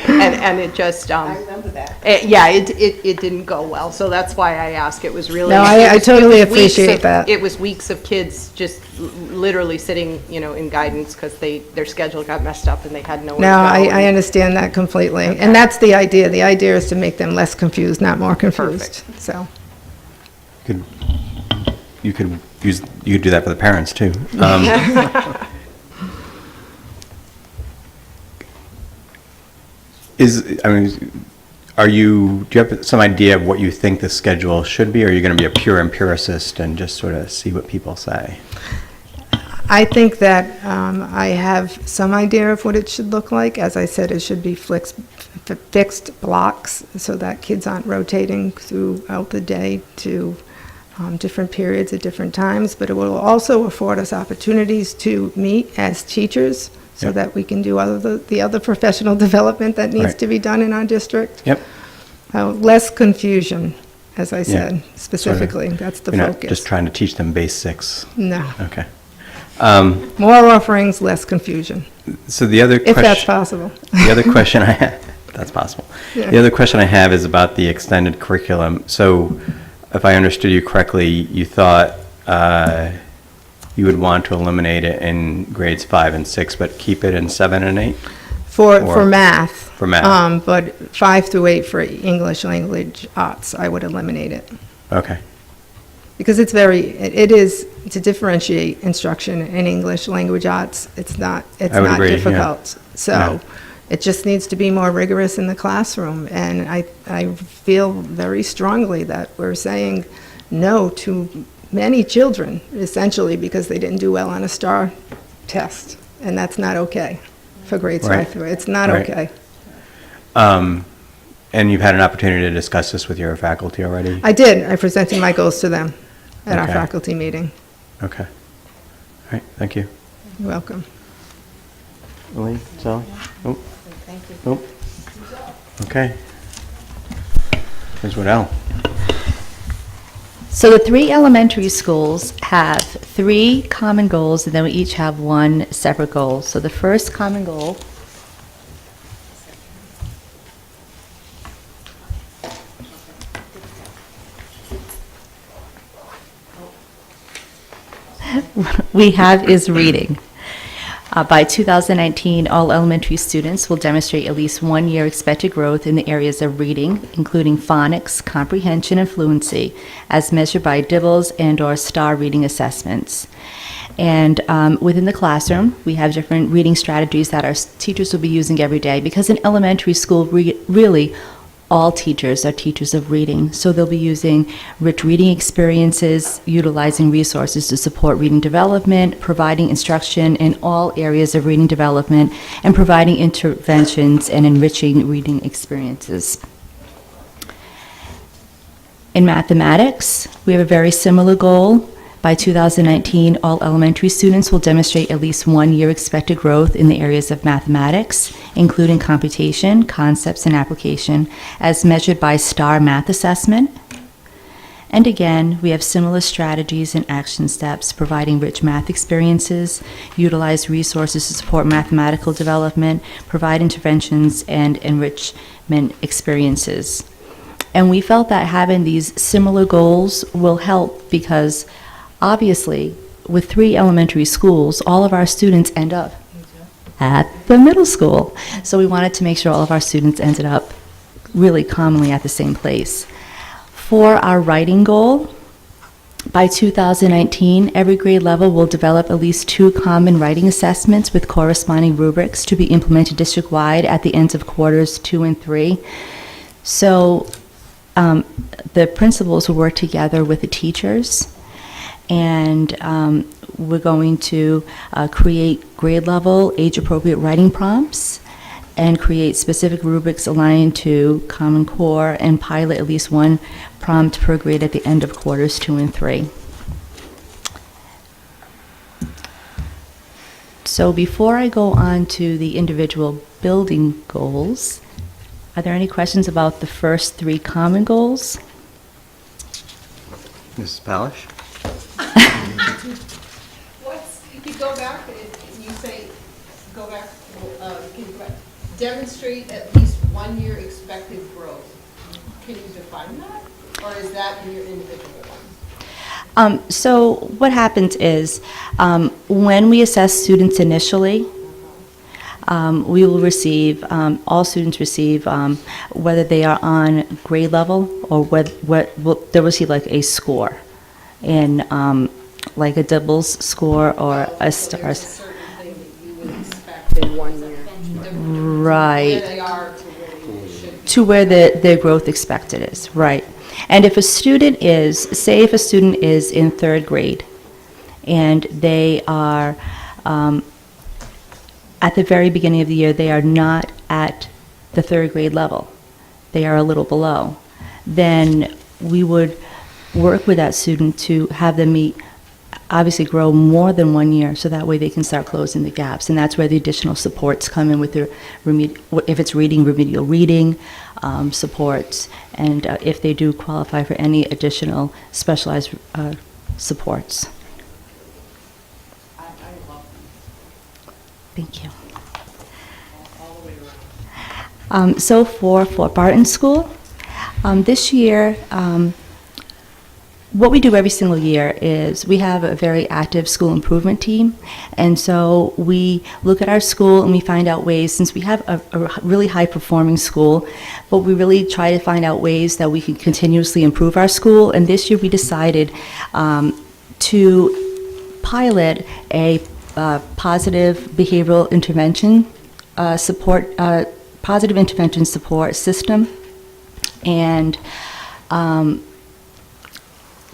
And it just, I remember that. yeah, it didn't go well, so that's why I asked. It was really. No, I it was totally weeks appreciate of- that. It was weeks of kids just literally sitting, in guidance because their schedule got messed up and they had nowhere to No, go. I understand that completely. And that's the idea. The idea is to make them less confused, not more confused. So, You could do that for the parents too. Do you have some idea of what you think the schedule should be, or are you going to be a pure empiricist and just sort of see what people say? I think that I have some idea of what it should look like. As I said, it should be fixed blocks so that kids aren't rotating throughout the day to different periods at different times. But it will also afford us opportunities to meet as teachers so Yep. that we can do the other professional development that needs Right. to be done in our district. Yep. Less confusion, as I said, Yeah. specifically. That's the You're not focus. just trying to teach them basics. No. Okay. More offerings, less confusion, So the other if that's question, possible. the other question I have, that's possible. Yeah. The other question I have is about the extended curriculum. So if I understood you correctly, you thought you would want to eliminate it in grades 5 and 6, but keep it in 7 and 8? For Or- math. For math. But 5 through 8 for English language arts, I would eliminate it. Okay. Because it's it is to differentiate instruction in English language arts. It's not I would agree, yeah. difficult. So Yeah. it just needs to be more rigorous in the classroom. And I feel very strongly that we're saying no to many children, essentially, because they didn't do well on a STAR test. And that's not okay for grades Right. 5 through 8. It's not Right. okay. And you've had an opportunity to discuss this with your faculty already? I did. I presented my goals to them at our Okay. faculty meeting. Okay. All right, thank you. You're welcome. Elaine, Sally? Oh, Thank you. oh. Okay. Here's what Al. So the 3 elementary schools have 3 common goals, and then we each have 1 separate goal. So the first common goal we have is reading. By 2019, all elementary students will demonstrate at least 1 year expected growth in the areas of reading, including phonics, comprehension, and fluency, as measured by DIBELS and/or STAR reading assessments. And within the classroom, we have different reading strategies that our teachers will be using every day, because in elementary school, really, all teachers are teachers of reading. So they'll be using rich reading experiences, utilizing resources to support reading development, providing instruction in all areas of reading development, and providing interventions and enriching reading experiences. In mathematics, we have a very similar goal. By 2019, all elementary students will demonstrate at least 1 year expected growth in the areas of mathematics, including computation, concepts, and application, as measured by STAR math assessment. And again, we have similar strategies and action steps, providing rich math experiences, utilize resources to support mathematical development, provide interventions and enrichment experiences. And we felt that having these similar goals will help, because obviously, with 3 elementary schools, all of our students end up at the middle school. So we wanted to make sure all of our students ended up really commonly at the same place. For our writing goal, by 2019, every grade level will develop at least 2 common writing assessments with corresponding rubrics to be implemented district-wide at the ends of quarters 2 and 3. So the principals will work together with the teachers, and we're going to create grade-level, age-appropriate writing prompts and create specific rubrics aligned to Common Core, and pilot at least 1 prompt per grade at the end of quarters 2 and 3. So before I go on to the individual building goals, are there any questions about the first 3 common goals? Mrs. Palish? You go back and you say, can you go back? Demonstrate at least 1 year expected growth. Can you define that? Or is that in your individual one? So what happens is, when we assess students initially, we will receive, all students receive, whether they are on grade level or they'll receive like a score in like a DIBELS score or a STARS. There's a certain thing that you would expect in 1 year. Right. Where they are to where they should be. To where their growth expected is, right. And if a student is, say if a student is in 3rd grade and they are, at the very beginning of the year, they are not at the 3rd grade level, they are a little below, then we would work with that student to have them obviously grow more than 1 year, so that way they can start closing the gaps. And that's where the additional supports come in with the if it's reading, remedial reading supports, and if they do qualify for any additional specialized supports. I love Thank you. All the way around. So for Fort Barton School, this year, what we do every single year is we have a very active school improvement team, and so we look at our school and we find out ways, since we have a really high performing school, but we really try to find out ways that we can continuously improve our school. And this year we decided to pilot a positive behavioral intervention positive intervention support system. And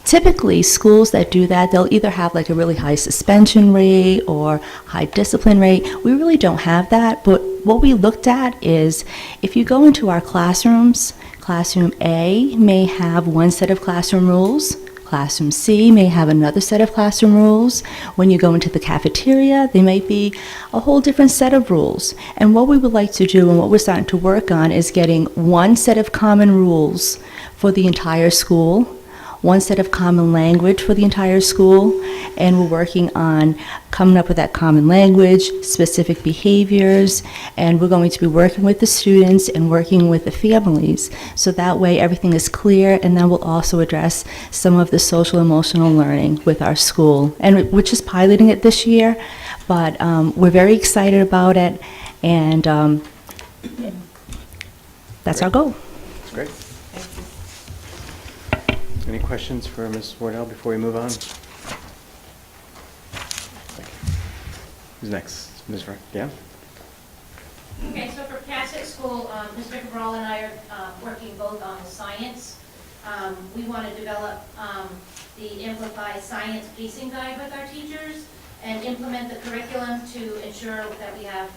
typically, schools that do that, they'll either have like a really high suspension rate or high discipline rate. We really don't have that, but what we looked at is if you go into our classrooms, Classroom A may have one set of classroom rules, Classroom C may have another set of classroom rules. When you go into the cafeteria, they might be a whole different set of rules. And what we would like to do and what we're starting to work on is getting one set of common rules for the entire school, one set of common language for the entire school, and we're working on coming up with that common language, specific behaviors, and we're going to be working with the students and working with the families, so that way everything is clear, and then we'll also address some of the social emotional learning with our school. And we're just piloting it this year, But we're very excited about it, and that's our goal. That's great. Any questions for Ms. Wardell before we move on? Who's next? Ms. Yeah? Okay, so for Cass School, Mr. Cabral and I are working both on the science. We want to develop the Amplify Science Pacing Guide with our teachers and implement the curriculum to ensure that we have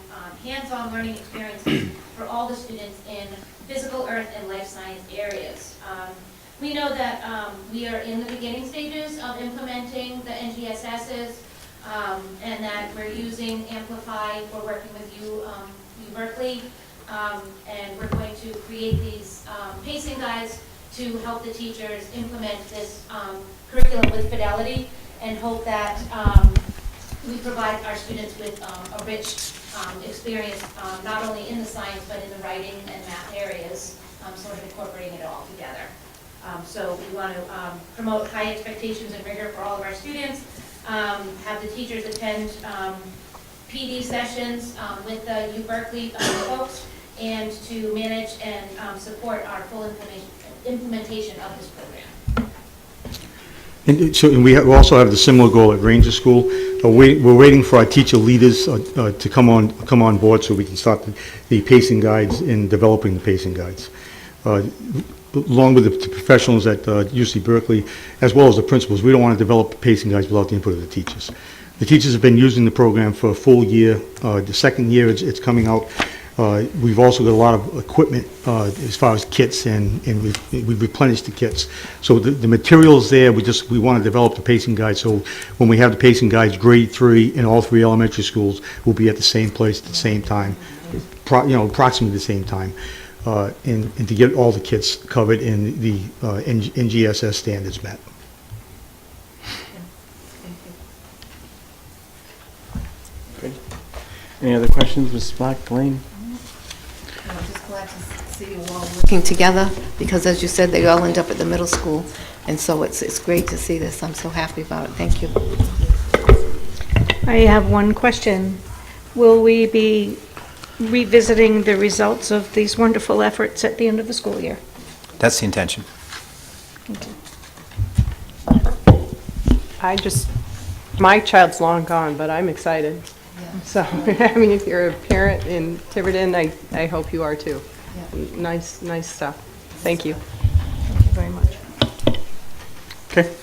hands-on learning experiences for all the students in physical, earth, and life science areas. We know that we are in the beginning stages of implementing the NGSSs, and that we're using Amplify. We're working with you, Berkeley, and we're going to create these pacing guides to help the teachers implement this curriculum with fidelity, and hope that we provide our students with a rich experience, not only in the science, but in the writing and math areas, sort of incorporating it all together. So we want to promote high expectations and rigor for all of our students, have the teachers attend PD sessions with the U Berkeley folks, and to manage and support our full implementation of this program. And we also have the similar goal at Ranger School. We're waiting for our teacher leaders to come on board so we can start the pacing guides and developing the pacing guides. Along with the professionals at UC Berkeley, as well as the principals, we don't want to develop pacing guides without the input of the teachers. The teachers have been using the program for a full year. The second year it's coming out. We've also got a lot of equipment as far as kits, and we've replenished the kits. So the material's there. We want to develop the pacing guide. So when we have the pacing guides, grade 3 in all 3 elementary schools will be at the same place at the same time, approximately the same time. And to get all the kits covered and the NGSS standards met. Good. Any other questions, Ms. Black, Lane? I'm just glad to see you all working together, because as you said, they all end up at the middle school, and so it's great to see this. I'm so happy about it. Thank you. I have one question. Will we be revisiting the results of these wonderful efforts at the end of the school year? That's the intention. My child's long gone, but I'm excited. So, I mean, if you're a parent in Tiverton, I hope you are too. Nice stuff. Thank you. Thank you very much. Okay.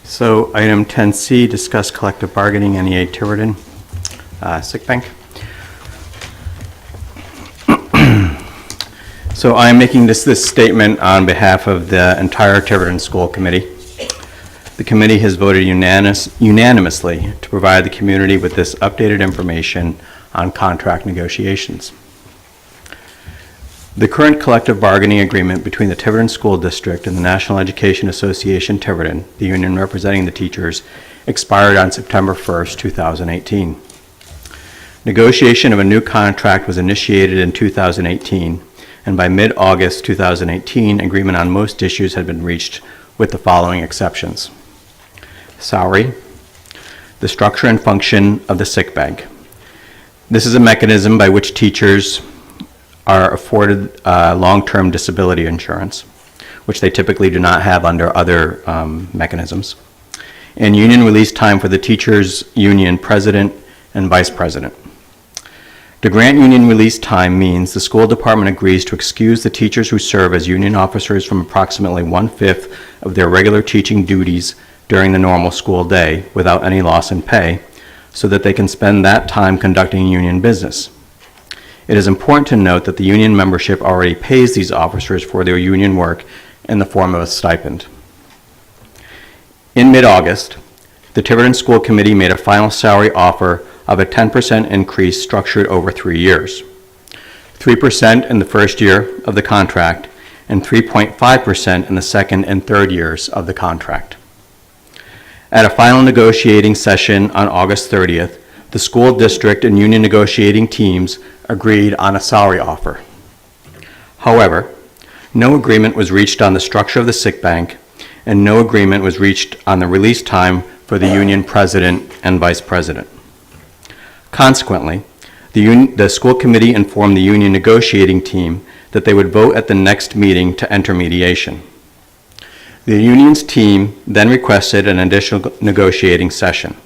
So item 10C, discuss collective bargaining, NEA Tiverton, sick bank. So I'm making this statement on behalf of the entire Tiverton School Committee. The committee has voted unanimously to provide the community with this updated information on contract negotiations. The current collective bargaining agreement between the Tiverton School District and the National Education Association Tiverton, the union representing the teachers, expired on September 1st, 2018. Negotiation of a new contract was initiated in 2018, and by mid-August 2018, agreement on most issues had been reached with the following exceptions. Salary, the structure and function of the sick bank. This is a mechanism by which teachers are afforded long-term disability insurance, which they typically do not have under other mechanisms, and union release time for the teachers' union president and vice president. To grant union release time means the school department agrees to excuse the teachers who serve as union officers from approximately 1/5 of their regular teaching duties during the normal school day without any loss in pay, so that they can spend that time conducting union business. It is important to note that the union membership already pays these officers for their union work in the form of a stipend. In mid-August, the Tiverton School Committee made a final salary offer of a 10% increase structured over 3 years, 3% in the first year of the contract and 3.5% in the second and third years of the contract. At a final negotiating session on August 30th, the school district and union negotiating teams agreed on a salary offer. However, no agreement was reached on the structure of the sick bank, and no agreement was reached on the release time for the union president and vice president. Consequently, the school committee informed the union negotiating team that they would vote at the next meeting to enter mediation. The union's team then requested an additional negotiating session.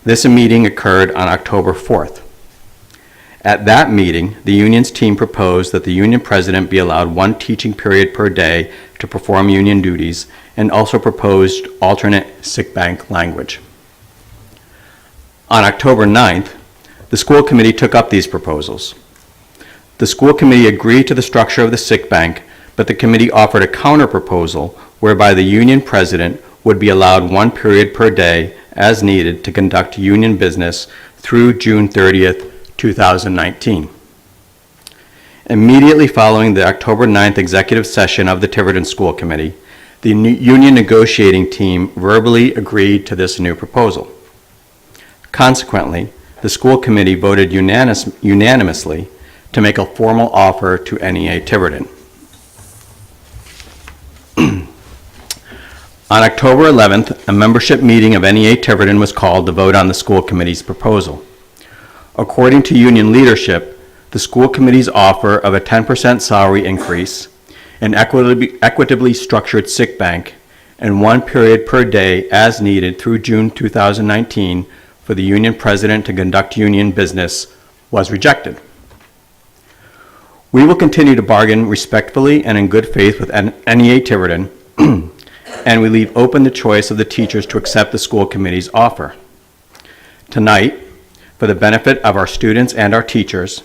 This meeting occurred on October 4th. At that meeting, the union's team proposed that the union president be allowed 1 teaching period per day to perform union duties, and also proposed alternate sick bank language. On October 9th, the school committee took up these proposals. The school committee agreed to the structure of the sick bank, but the committee offered a counter-proposal whereby the union president would be allowed 1 period per day as needed to conduct union business through June 30th, 2019. Immediately following the October 9th executive session of the Tiverton School Committee, the union negotiating team verbally agreed to this new proposal. Consequently, the school committee voted unanimously to make a formal offer to NEA Tiverton. On October 11th, a membership meeting of NEA Tiverton was called to vote on the school committee's proposal. According to union leadership, the school committee's offer of a 10% salary increase, an equitably structured sick bank, and 1 period per day as needed through June 2019 for the union president to conduct union business was rejected. We will continue to bargain respectfully and in good faith with NEA Tiverton, and we leave open the choice of the teachers to accept the school committee's offer. Tonight, for the benefit of our students and our teachers,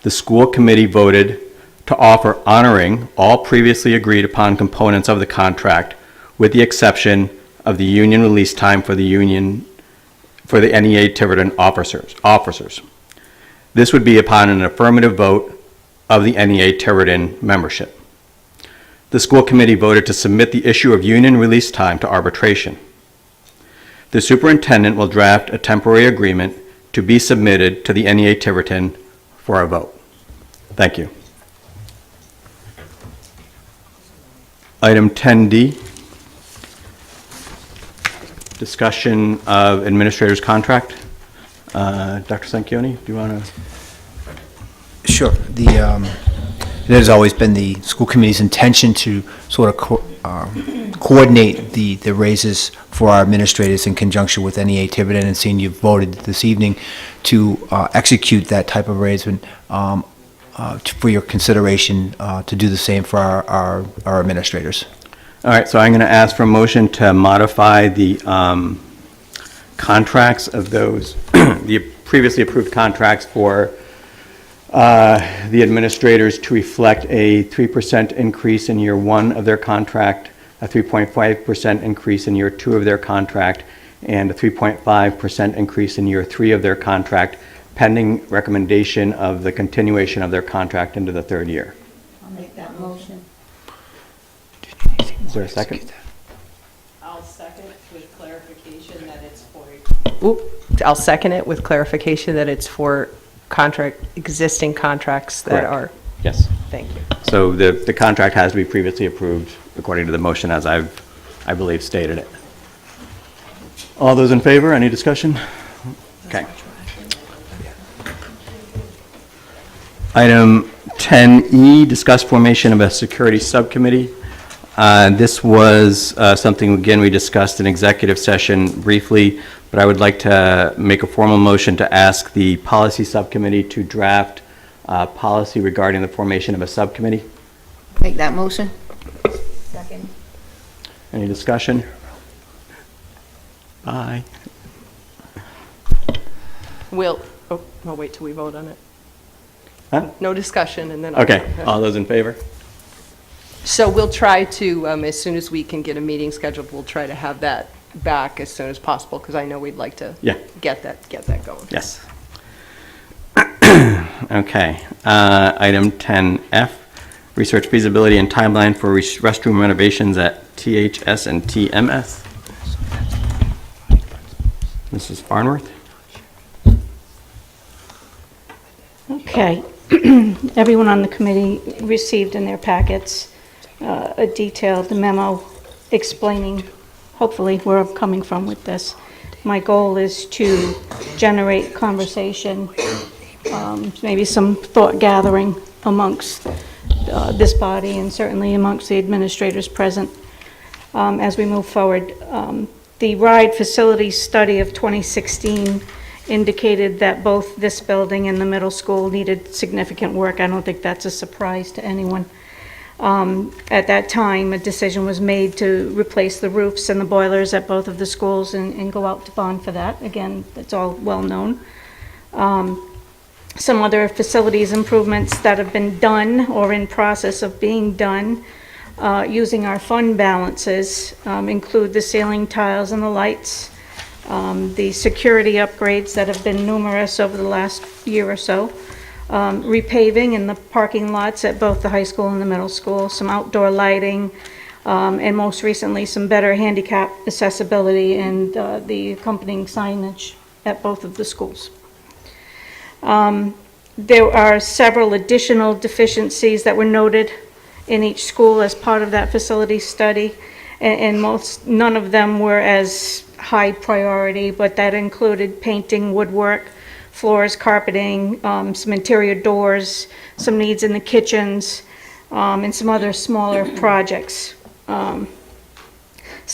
the school committee voted to offer honoring all previously agreed upon components of the contract, with the exception of the union release time for the NEA Tiverton officers. This would be upon an affirmative vote of the NEA Tiverton membership. The school committee voted to submit the issue of union release time to arbitration. The superintendent will draft a temporary agreement to be submitted to the NEA Tiverton for a vote. Thank you. Item 10D, discussion of administrator's contract. Dr. Sanchioni, do you want to? Sure. It has always been the school committee's intention to sort of coordinate the raises for our administrators in conjunction with NEA Tiverton, and seeing you voted this evening to execute that type of arrangement for your consideration to do the same for our administrators. All right, so I'm going to ask for a motion to modify the contracts of those, the previously approved contracts for the administrators to reflect a 3% increase in year 1 of their contract, a 3.5% increase in year 2 of their contract, and a 3.5% increase in year 3 of their contract, pending recommendation of the continuation of their contract into the 3rd year. I'll make that motion. Is there a second? I'll second with clarification that it's for. I'll second it with clarification that it's for existing contracts that Correct. are. Yes. Thank you. So the contract has to be previously approved according to the motion as I believe stated it. All those in favor, any discussion? Okay. Item 10E, discuss formation of a security subcommittee. This was something, again, we discussed in executive session briefly, but I would like to make a formal motion to ask the policy subcommittee to draft policy regarding the formation of a subcommittee. Make that motion. Second. Any discussion? Aye. We'll wait till we vote on it. Huh? No discussion, and then. Okay, all those in favor? So we'll try to, as soon as we can get a meeting scheduled, we'll try to have that back as soon as possible, because I know we'd like to get that going. Yes. Okay. Item 10F, research feasibility and timeline for restroom renovations at THS and TMS. Mrs. Farnworth? Okay. Everyone on the committee received in their packets a detailed memo explaining, hopefully, where I'm coming from with this. my goal is to generate conversation, maybe some thought gathering amongst this body and certainly amongst the administrators present as we move forward. The RIDE facility study of 2016 indicated that both this building and the middle school needed significant work. I don't think that's a surprise to anyone. At that time, a decision was made to replace the roofs and the boilers at both of the schools and go out to bond for that. Again, it's all well known. Some other facilities improvements that have been done or in process of being done using our fund balances include the ceiling tiles and the lights, the security upgrades that have been numerous over the last year or so, repaving in the parking lots at both the high school and the middle school, some outdoor lighting, and most recently some better handicap accessibility and the accompanying signage at both of the schools. There are several additional deficiencies that were noted in each school as part of that facility study, and none of them were as high priority, but that included painting, woodwork, floors, carpeting, some interior doors, some needs in the kitchens, and some other smaller projects. Some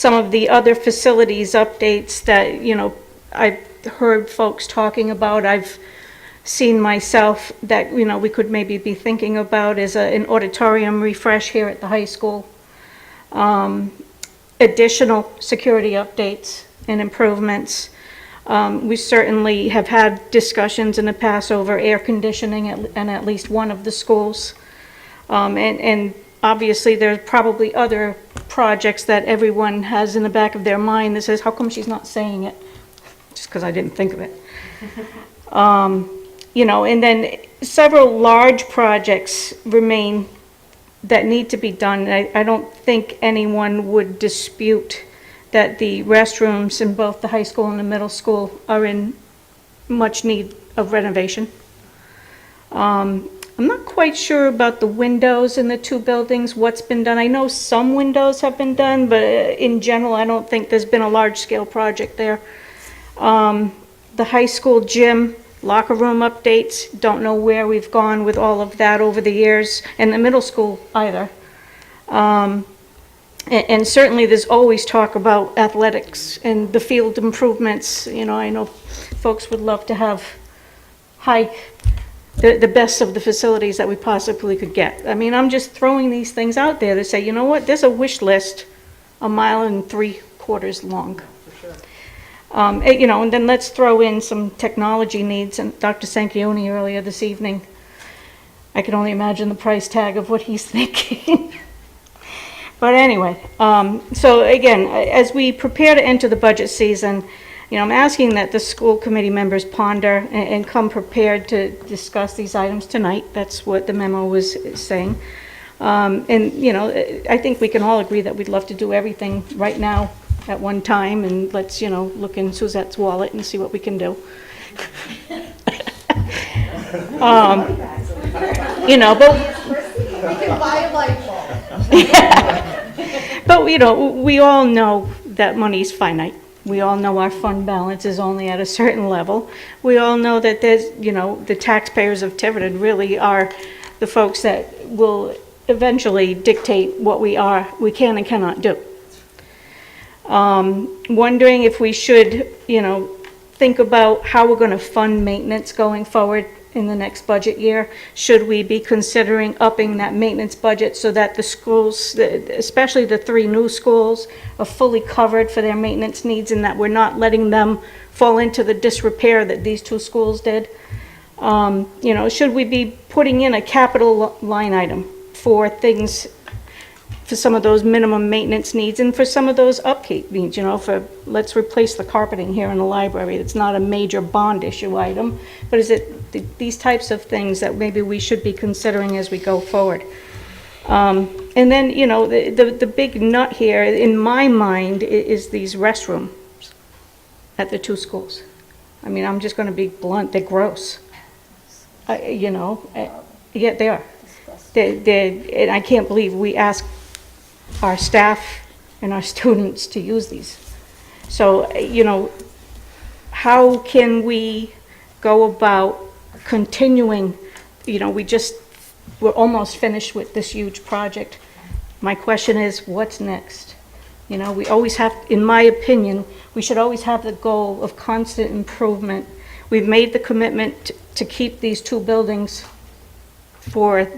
of the other facilities updates that, you know, I've heard folks talking about, I've seen myself that, you know, we could maybe be thinking about is an auditorium refresh here at the high school. Additional security updates and improvements. We certainly have had discussions in the past over air conditioning at least one of the schools. And obviously there's probably other projects that everyone has in the back of their mind that says, how come she's not saying it? Just because I didn't think of it. You know, and then several large projects remain that need to be done. I don't think anyone would dispute that the restrooms in both the high school and the middle school are in much need of renovation. I'm not quite sure about the windows in the two buildings, what's been done. I know some windows have been done, but in general, I don't think there's been a large-scale project there. The high school gym, locker room updates, don't know where we've gone with all of that over the years, and the middle school either. And certainly there's always talk about athletics and the field improvements. You know, I know folks would love to have the best of the facilities that we possibly could get. I mean, I'm just throwing these things out there to say, you know what, there's a wish list 1.75 miles long. You know, and then let's throw in some technology needs. And Dr. Sanchioni earlier this evening, I can only imagine the price tag of what he's thinking. But anyway, so again, as we prepare to enter the budget season, you know, I'm asking that the school committee members ponder and come prepared to discuss these items tonight. That's what the memo was saying. And, you know, I think we can all agree that we'd love to do everything right now at one time, and let's, you know, look in Suzette's wallet and see what we can do. You know, but We can buy a light bulb. but you know, we all know that money's finite. We all know our fund balance is only at a certain level. We all know that there's, you know, the taxpayers of Tiverton really are the folks that will eventually dictate what we can and cannot do. Wondering if we should, you know, think about how we're going to fund maintenance going forward in the next budget year. Should we be considering upping that maintenance budget so that the schools, especially the 3 new schools, are fully covered for their maintenance needs and that we're not letting them fall into the disrepair that these 2 schools did? You know, should we be putting in a capital line item for things, for some of those minimum maintenance needs and for some of those upkeep needs, you know, for let's replace the carpeting here in the library. It's not a major bond issue item, but is it these types of things that maybe we should be considering as we go forward? And then, you know, the big nut here in my mind is these restrooms at the 2 schools. I mean, I'm just going to be blunt, they're gross. You know, yeah, they are. And I can't believe we ask our staff and our students to use these. So, you know, how can we go about continuing, we're almost finished with this huge project. My question is, what's next? We always have, in my opinion, we should always have the goal of constant improvement. We've made the commitment to keep these two buildings for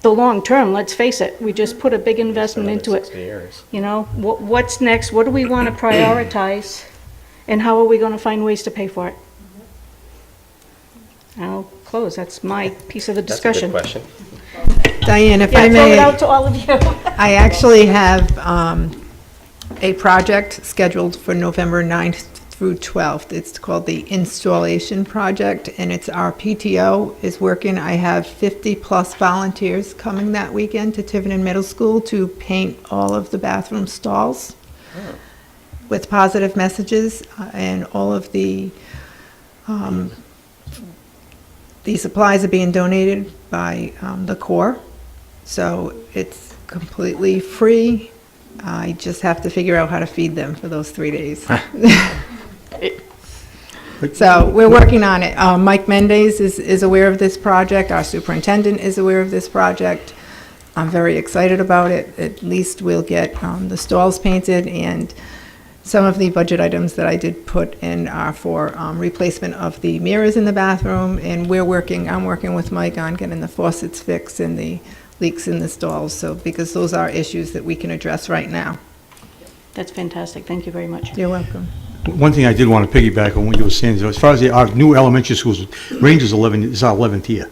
the long term, let's face it. We just put a big investment into it. 60 years. What's next? What do we want to prioritize? And how are we going to find ways to pay for it? I'll close. That's my piece of the discussion. That's a good question. Diane, if Yeah, I throw it may, out to all of you. I actually have a project scheduled for November 9th through 12th. It's called the Installation Project, and it's our PTO is working. I have 50-plus volunteers coming that weekend to Tiverton Middle School to paint all of the bathroom stalls with positive messages, and all of the supplies are being donated by the Corps. So it's completely free. I just have to figure out how to feed them for those 3 days. So we're working on it. Mike Mendez is aware of this project. Our superintendent is aware of this project. I'm very excited about it. At least we'll get the stalls painted, and some of the budget items that I did put in are for replacement of the mirrors in the bathroom, and I'm working with Mike on getting the faucets fixed and the leaks in the stalls, so because those are issues that we can address right now. That's fantastic. Thank you very much. You're welcome. One thing I did want to piggyback on what you were saying, is as far as our new elementary schools, Range is our 11th year.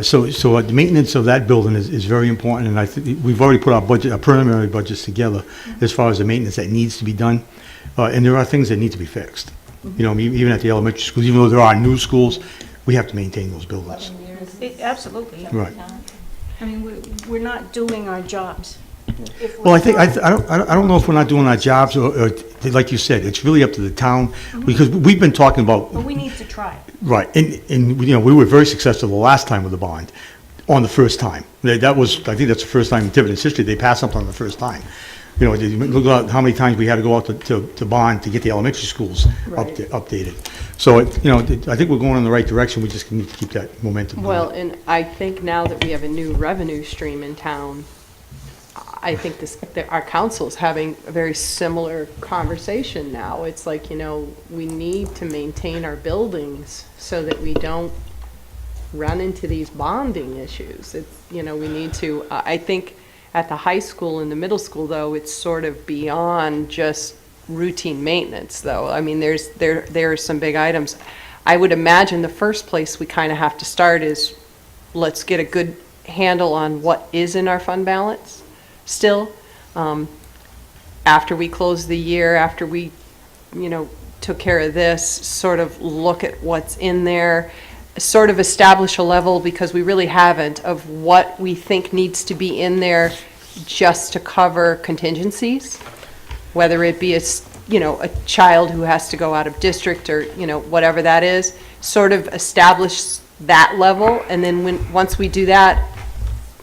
So the maintenance of that building is very important, and I think we've already put our preliminary budgets together as far as the maintenance that needs to be done, and there are things that need to be fixed. Even at the elementary schools, even though there are new schools, we have to maintain those buildings. Absolutely. Right. I mean, we're not doing our jobs. Well, I don't know if we're not doing our jobs, or like you said, it's really up to the town, because we've been talking about. But we need to try. Right, and we were very successful the last time with the bond, on the first time. That was, I think that's the first time in Tiverton's history they passed something on the first time. Look at how many times we had to go out to bond to get the elementary schools updated. So, I think we're going in the right direction, we just need to keep that momentum going. Well, and I think now that we have a new revenue stream in town, I think that our council is having a very similar conversation now. It's like, we need to maintain our buildings so that we don't run into these bonding issues. We need to, I think at the high school and the middle school, though, it's sort of beyond just routine maintenance, though. I mean, there are some big items. I would imagine the first place we kind of have to start is, let's get a good handle on what is in our fund balance still. After we close the year, after we, took care of this, sort of look at what's in there, sort of establish a level, because we really haven't, of what we think needs to be in there just to cover contingencies, whether it be a child who has to go out of district, or, whatever that is, sort of establish that level, and then once we do that,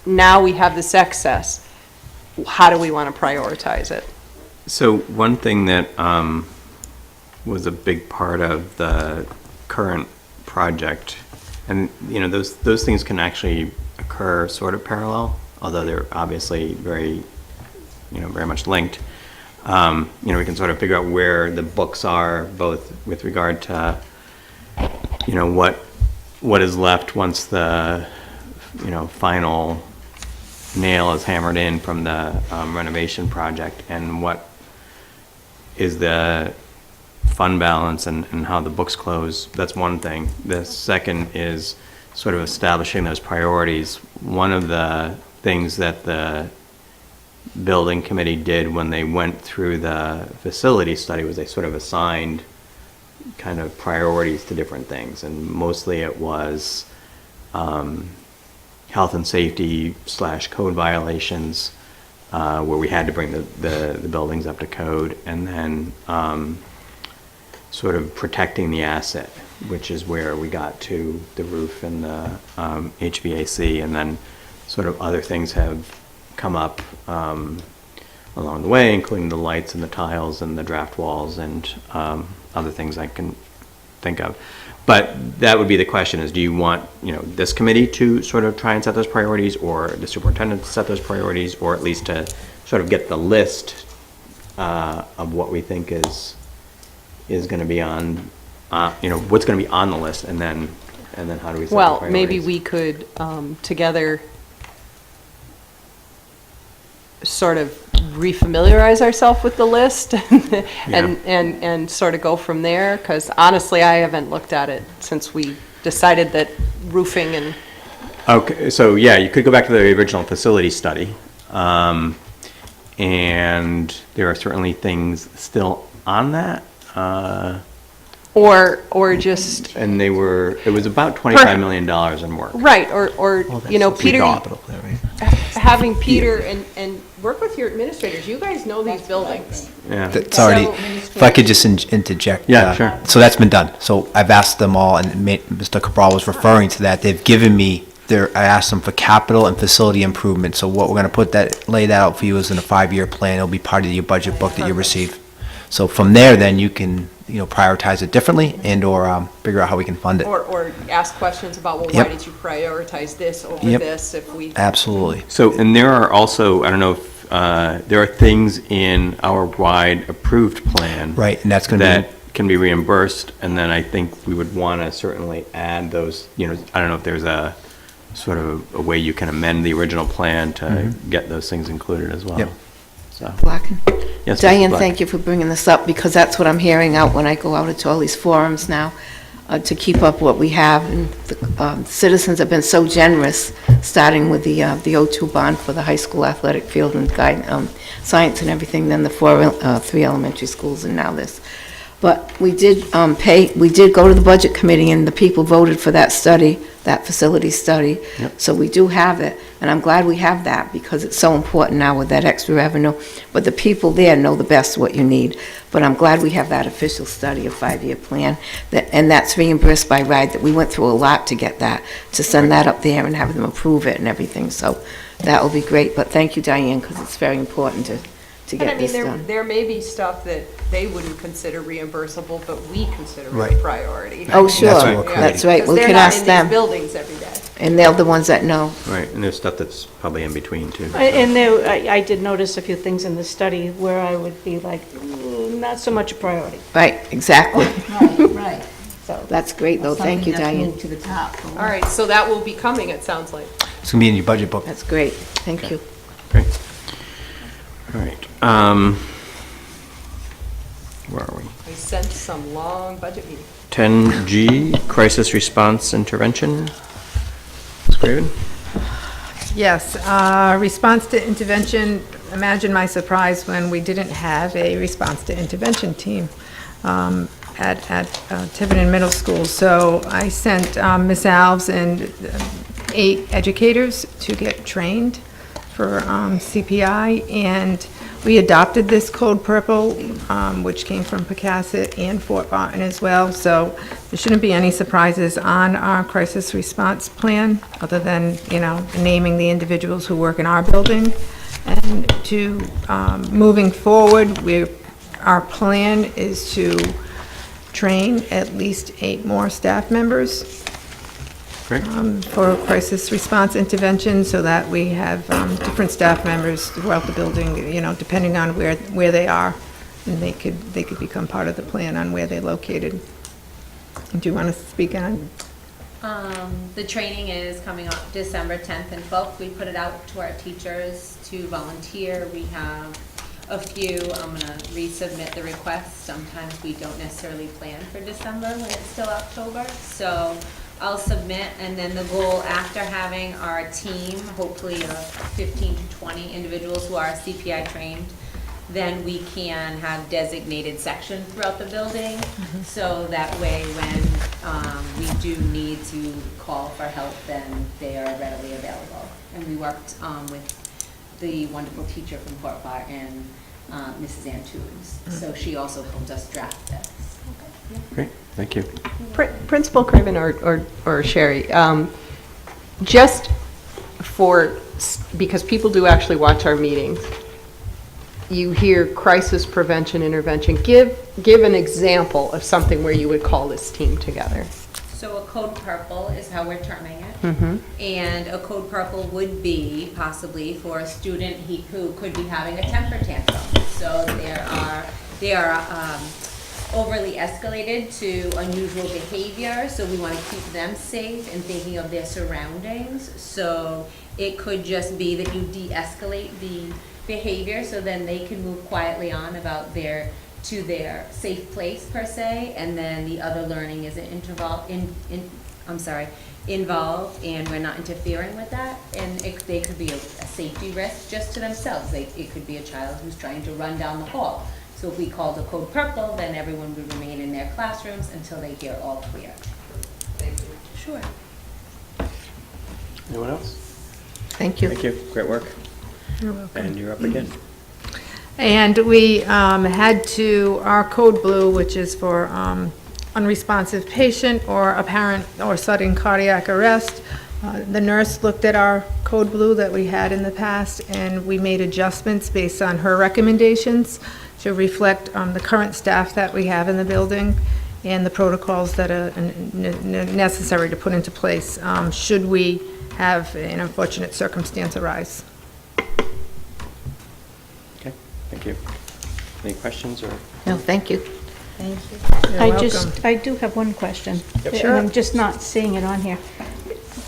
now we have this excess. How do we want to prioritize it? So one thing that was a big part of the current project, and those things can actually occur sort of parallel, although they're obviously very much linked. We can sort of figure out where the books are, both with regard to what is left once the final nail is hammered in from the renovation project, and what is the fund balance and how the books close. That's one thing. The second is sort of establishing those priorities. One of the things that the building committee did when they went through the facility study was they sort of assigned kind of priorities to different things, and mostly it was health and safety / code violations, where we had to bring the buildings up to code, and then sort of protecting the asset, which is where we got to the roof and the HVAC, and then sort of other things have come up along the way, including the lights and the tiles and the draft walls and other things I can think of. But that would be the question is, do you want, this committee to sort of try and set those priorities, or the superintendent to set those priorities, or at least to sort of get the list of what we think is going to be on, what's going to be on the list, and then how do we set the priorities? Well, maybe we could, together, sort of refamiliarize ourselves with the list and sort of go from there, because honestly, I haven't looked at it since we decided that roofing and... Okay, so yeah, you could go back to the original facility study. And there are certainly things still on that. Or just... And it was about $25 million in work. Right, or Peter, having Peter Yeah. and work with your administrators. You guys know these buildings. Yeah. That's already, if I could just interject. Yeah, sure. So that's been done. So I've asked them all, and Mr. Cabral was referring to that. They've given me I asked them for capital and facility improvement. So what we're going to lay that out for you is in a 5-year plan. It'll be part of your budget book that you receive. So from there, then you can, prioritize it differently and/or figure out how we can fund it. Or ask questions about, well, Yep. why did you prioritize this over Yep. this if we... Absolutely. So, and there are also, I don't know if, there are things in our wide approved plan. Right, and that's going to That can be reimbursed, and then I think we would want to certainly add those, I don't know if there's a sort of a way you can amend the original plan to get those things included as well. Yep. So, Blacken. yes, Mrs. Diane, Black. thank you for bringing this up, because that's what I'm hearing out when I go out into all these forums now, to keep up what we have. And the citizens have been so generous, starting with the O2 bond for the high school athletic field and science and everything, then the 3 elementary schools, and now this. But we did we did go to the budget committee, and the people voted for that study, that facility study. Yep. So we do have it, and I'm glad we have that, because it's so important now with that extra revenue. But the people there know the best what you need. But I'm glad we have that official study, a 5-year plan, and that's reimbursed by RIDE, that we went through a lot to get that, to send that up there and have them approve it and everything. So that will be great. But thank you, Diane, because it's very important to But I get mean, this done. there may be stuff that they wouldn't consider reimbursable, but we consider Right. a priority. Oh, sure. That's what we're creating. That's right. Because We they're can not ask in them. these buildings every day. And they're the ones that know. Right, and there's stuff that's probably in between too. And there, I did notice a few things in the study where I would be like, not so much a priority. Right, exactly. Right. So That's great, though. Thank you, Diane. To the top. All right, so that will be coming, it sounds like. It's going to be in your budget book. That's great. Thank you. Great. All right. Where are we? I sensed some long budget meeting. 10G, crisis response intervention. Ms. Craven? Yes, response to intervention, imagine my surprise when we didn't have a response to intervention team at Tiverton Middle School. So I sent Ms. Alves and 8 educators to get trained for CPI, and we adopted this Code Purple, which came from Pecasset and Fort Barton as well. So there shouldn't be any surprises on our crisis response plan, other than, naming the individuals who work in our building. And moving forward, our plan is to train at least 8 more staff members Great. for crisis response intervention, so that we have different staff members throughout the building, depending on where they are, and they could become part of the plan on where they're located. Do you want to speak on? The training is coming up December 10th and 12th. We put it out to our teachers to volunteer. We have a few. I'm going to resubmit the request. Sometimes we don't necessarily plan for December when it's still October. So I'll submit, and then the goal after having our team, hopefully 15 to 20 individuals who are CPI trained, then we can have designated sections throughout the building. So that way when we do need to call for help, then they are readily available. And we worked with the wonderful teacher from Fort Barton, Mrs. Antunes. So she also helped us draft this. Great, thank you. Principal Craven or Sherry, just because people do actually watch our meetings, you hear crisis prevention intervention. Give an example of something where you would call this team together. So a code purple is how we're terming it. Mm-hmm. And a code purple would be possibly for a student who could be having a temper tantrum. So they are overly escalated to unusual behavior, so we want to keep them safe and thinking of their surroundings. So it could just be that you de-escalate the behavior, so then they can move quietly on about their safe place per se, and then the other learning is involved, and we're not interfering with that. And they could be a safety risk just to themselves. It could be a child who's trying to run down the hall. So if we called a code purple, then everyone would remain in their classrooms until they hear all clear. Thank you. Sure. Anyone else? Thank you. Thank you. Great work. You're welcome. And you're up again. And we had to, our code blue, which is for unresponsive patient or apparent or sudden cardiac arrest, the nurse looked at our code blue that we had in the past, and we made adjustments based on her recommendations to reflect the current staff that we have in the building and the protocols that are necessary to put into place should we have an unfortunate circumstance arise. Okay, thank you. Any questions or? No, thank you. Thank you. You're welcome. I do have one question. Yep. Sure. I'm just not seeing it on here.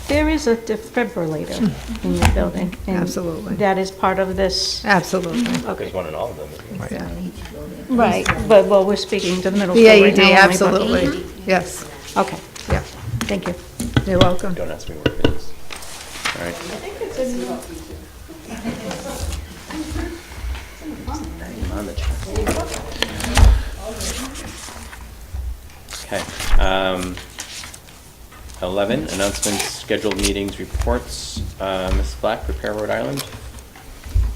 There is a defibrillator in the building. and Absolutely. That is part of this. Absolutely. There's one in all of them. Yeah. Right, but, well, we're speaking to the middle The school right AED, now. only, but- absolutely. Yes. Okay, Yeah. thank you. You're welcome. Don't ask me where it is. All right. I'm on the chat. Okay. 11, announcements, scheduled meetings, reports. Ms. Black, Prepare Rhode Island.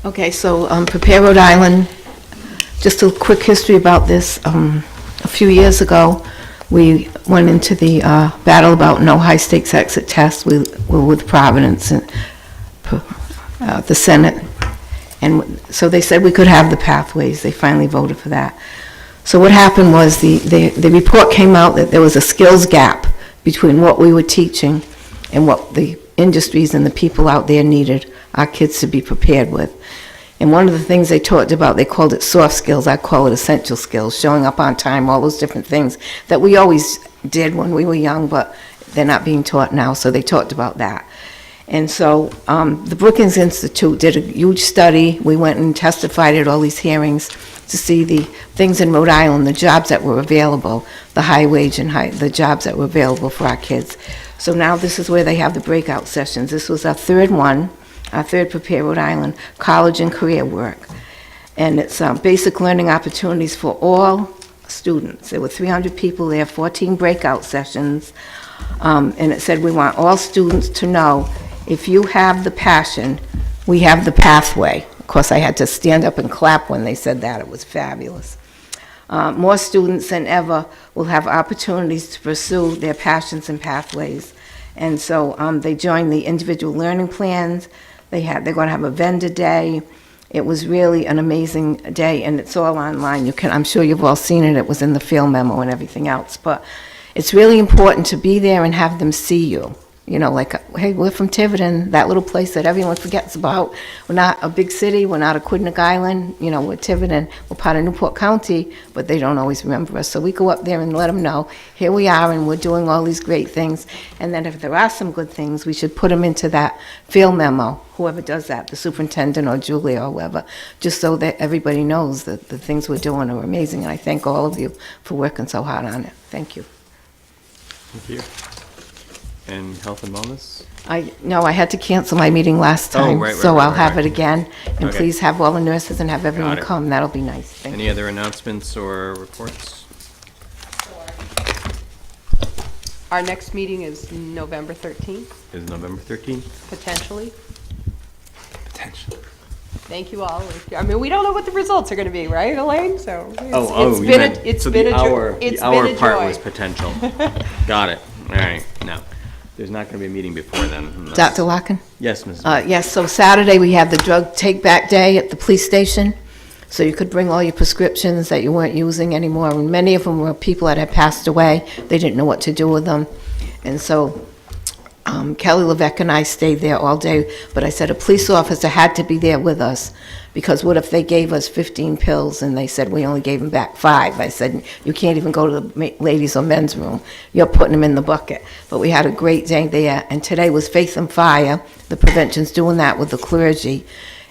Okay, so Prepare Rhode Island, just a quick history about this. A few years ago, we went into the battle about no high-stakes exit tests. We were with Providence and the Senate. And so they said we could have the pathways. They finally voted for that. So what happened was the report came out that there was a skills gap between what we were teaching and what the industries and the people out there needed our kids to be prepared with. And one of the things they talked about, they called it soft skills, I call it essential skills, showing up on time, all those different things that we always did when we were young, but they're not being taught now, so they talked about that. And so the Brookings Institute did a huge study. We went and testified at all these hearings to see the things in Rhode Island, the jobs that were available, the high wage and the jobs that were available for our kids. So now this is where they have the breakout sessions. This was our third one, our third Prepare Rhode Island, college and career work. And it's basic learning opportunities for all students. There were 300 people there, 14 breakout sessions. And it said we want all students to know if you have the passion, we have the pathway. Of course, I had to stand up and clap when they said that. It was fabulous. More students than ever will have opportunities to pursue their passions and pathways. And so they joined the individual learning plans. They're going to have a vendor day. It was really an amazing day, and it's all online. I'm sure you've all seen it. It was in the field memo and everything else. But it's really important to be there and have them see you. You know, like, hey, we're from Tiverton, that little place that everyone forgets about. We're not a big city, we're not a Quidneck Island, you know, we're Tiverton, we're part of Newport County, but they don't always remember us. So we go up there and let them know, here we are, and we're doing all these great things. And then if there are some good things, we should put them into that field memo, whoever does that, the superintendent or Julia or whoever, just so that everybody knows that the things we're doing are amazing. And I thank all of you for working so hard on it. Thank you. Thank you. And health and wellness? No, I had to cancel my meeting last time, so I'll have it again. And Okay. please have all the nurses and have everyone Got it. come. That'll be nice. Thank you. Any other announcements or reports? Our next meeting is November 13th, Is November 13th? potentially. Potentially. Thank you all. I mean, we don't know what the results are going to be, right, Elaine? So Oh, you meant, so the hour part was potential. Got it. All right, no. There's not going to be a meeting before then. unless- Dr. Larkin? Yes, Mrs. Yes, so Saturday we have the drug take-back day at the police station. So you could bring all your prescriptions that you weren't using anymore, and many of them were people that had passed away. They didn't know what to do with them. And so Kelly Levesque and I stayed there all day, but I said a police officer had to be there with us, because what if they gave us 15 pills and they said we only gave them back 5? I said, you can't even go to the ladies' or men's room. You're putting them in the bucket. But we had a great day there, and today was Faith and Fire. The prevention's doing that with the clergy,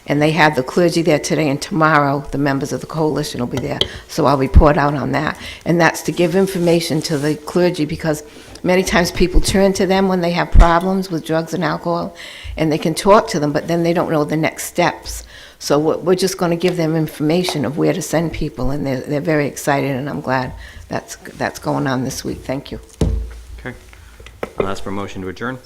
and they have the clergy there today, and tomorrow the members of the coalition will be there. So I'll report out on that. And that's to give information to the clergy, because many times people turn to them when they have problems with drugs and alcohol, and they can talk to them, but then they don't know the next steps. So we're just going to give them information of where to send people, and they're very excited, and I'm glad that's going on this week. Thank you. Okay. I'll ask for a motion to adjourn.